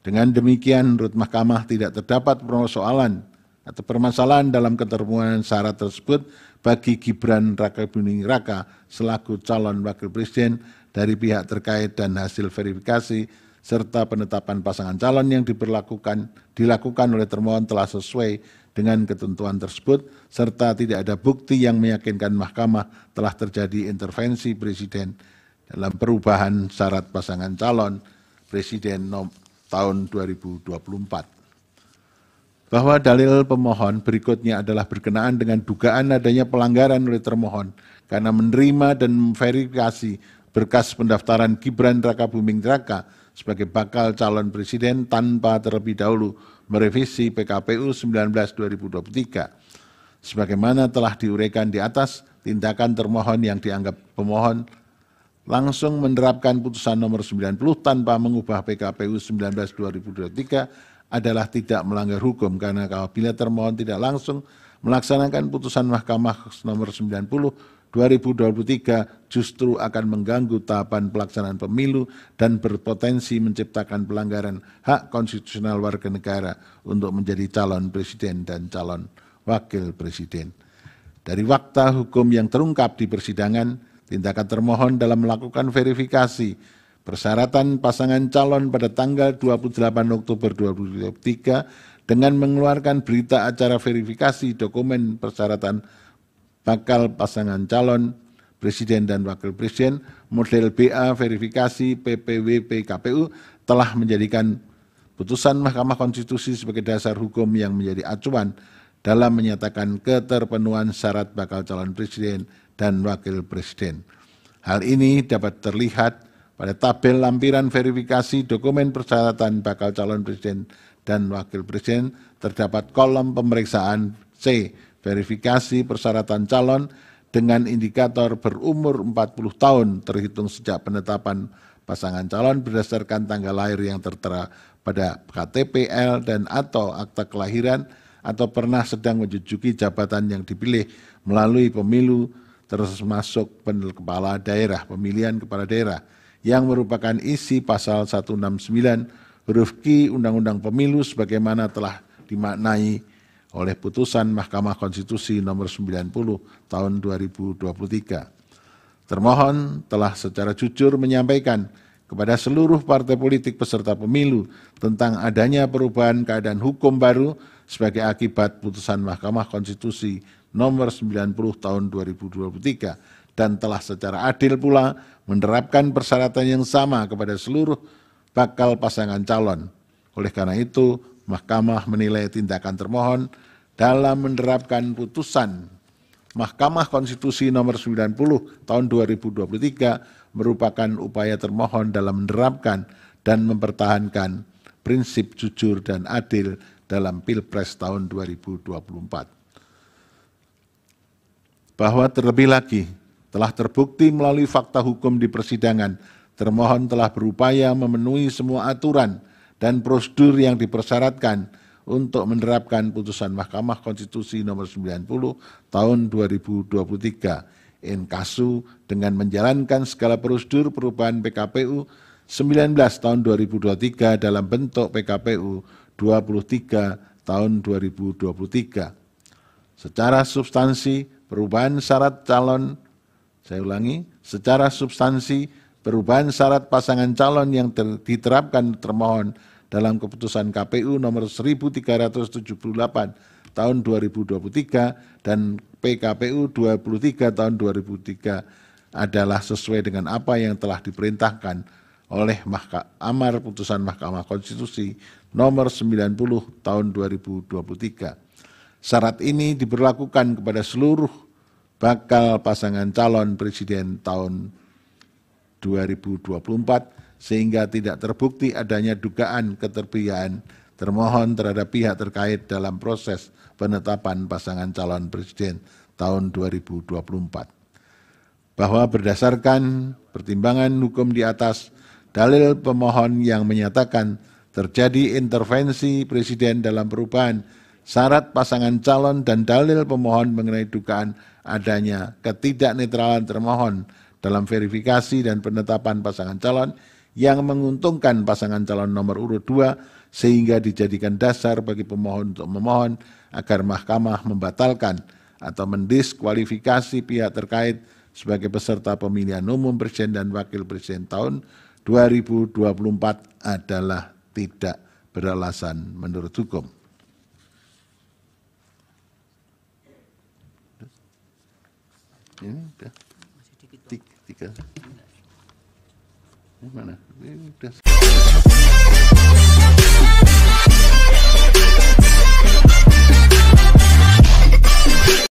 Dengan demikian, menurut Mahkamah tidak terdapat persoalan atau permasalahan dalam keterpenuhan syarat tersebut bagi Gibran Rakabuming Raka selaku calon wakil presiden dari pihak terkait dan hasil verifikasi serta penetapan pasangan calon yang dilakukan oleh termohon telah sesuai dengan ketentuan tersebut, serta tidak ada bukti yang meyakinkan Mahkamah telah terjadi intervensi Presiden dalam perubahan syarat pasangan calon Presiden tahun 2024. Bahwa dalil pemohon berikutnya adalah berkenaan dengan dugaan adanya pelanggaran oleh termohon karena menerima dan memverifikasi berkas pendaftaran Gibran Rakabuming Raka sebagai bakal calon presiden tanpa terlebih dahulu merevisi PKPU 19/2023. Sebagaimana telah diuraikan di atas, tindakan termohon yang dianggap pemohon langsung menerapkan putusan nomor 90 tanpa mengubah PKPU 19/2023 adalah tidak melanggar hukum karena apabila termohon tidak langsung melaksanakan putusan Mahkamah nomor 90/2023 justru akan mengganggu tahapan pelaksanaan pemilu dan berpotensi menciptakan pelanggaran hak konstitusional warga negara untuk menjadi calon presiden dan calon wakil presiden. Dari fakta hukum yang terungkap di persidangan, tindakan termohon dalam melakukan verifikasi persyaratan pasangan calon pada tanggal 28 Oktober 2023 dengan mengeluarkan berita acara verifikasi dokumen persyaratan bakal pasangan calon presiden dan wakil presiden model BA verifikasi PPWP KPU telah menjadikan putusan Mahkamah Konstitusi sebagai dasar hukum yang menjadi acuan dalam menyatakan keterpenuhan syarat bakal calon presiden dan wakil presiden. Hal ini dapat terlihat pada tabel lampiran verifikasi dokumen persyaratan bakal calon presiden dan wakil presiden terdapat kolom pemeriksaan C, verifikasi persyaratan calon dengan indikator berumur 40 tahun terhitung sejak penetapan pasangan calon berdasarkan tanggal lahir yang tertera pada KTP-L dan atau akta kelahiran atau pernah sedang menduduki jabatan yang dipilih melalui pemilu termasuk kepala daerah, pemilihan kepala daerah yang merupakan isi pasal 169 huruf Q Undang-Undang Pemilu sebagaimana telah dimaknai oleh putusan Mahkamah Konstitusi nomor 90 tahun 2023. Termohon telah secara jujur menyampaikan kepada seluruh partai politik peserta pemilu tentang adanya perubahan keadaan hukum baru sebagai akibat putusan Mahkamah Konstitusi nomor 90 tahun 2023 dan telah secara adil pula menerapkan persyaratan yang sama kepada seluruh bakal pasangan calon. Oleh karena itu, Mahkamah menilai tindakan termohon dalam menerapkan putusan Mahkamah Konstitusi nomor 90 tahun 2023 merupakan upaya termohon dalam menerapkan dan mempertahankan prinsip jujur dan adil dalam Pilpres tahun 2024. Bahwa terlebih lagi telah terbukti melalui fakta hukum di persidangan, termohon telah berupaya memenuhi semua aturan dan prosedur yang dipersyaratkan untuk menerapkan putusan Mahkamah Konstitusi nomor 90 tahun 2023 inkasu dengan menjalankan segala prosedur perubahan PKPU 19 tahun 2023 dalam bentuk PKPU 23 tahun 2023. Secara substansi perubahan syarat calon, saya ulangi, secara substansi perubahan syarat pasangan calon yang diterapkan termohon dalam keputusan KPU nomor 1378 tahun 2023 dan PKPU 23 tahun 2003 adalah sesuai dengan apa yang telah diperintahkan oleh amar putusan Mahkamah Konstitusi nomor 90 tahun 2023. Syarat ini diberlakukan kepada seluruh bakal pasangan calon presiden tahun 2024 sehingga tidak terbukti adanya dugaan keterpihakan termohon terhadap pihak terkait dalam proses penetapan pasangan calon presiden tahun 2024. Bahwa berdasarkan pertimbangan hukum di atas, dalil pemohon yang menyatakan terjadi intervensi presiden dalam perubahan syarat pasangan calon dan dalil pemohon mengenai dugaan adanya ketidaknetralan termohon dalam verifikasi dan penetapan pasangan calon yang menguntungkan pasangan calon nomor urut 2 sehingga dijadikan dasar bagi pemohon untuk memohon agar Mahkamah membatalkan atau mendiskualifikasi pihak terkait sebagai peserta pemilihan umum presiden dan wakil presiden tahun 2024 adalah tidak beralasan menurut hukum. Ini udah tiga. Ini mana? Ini udah.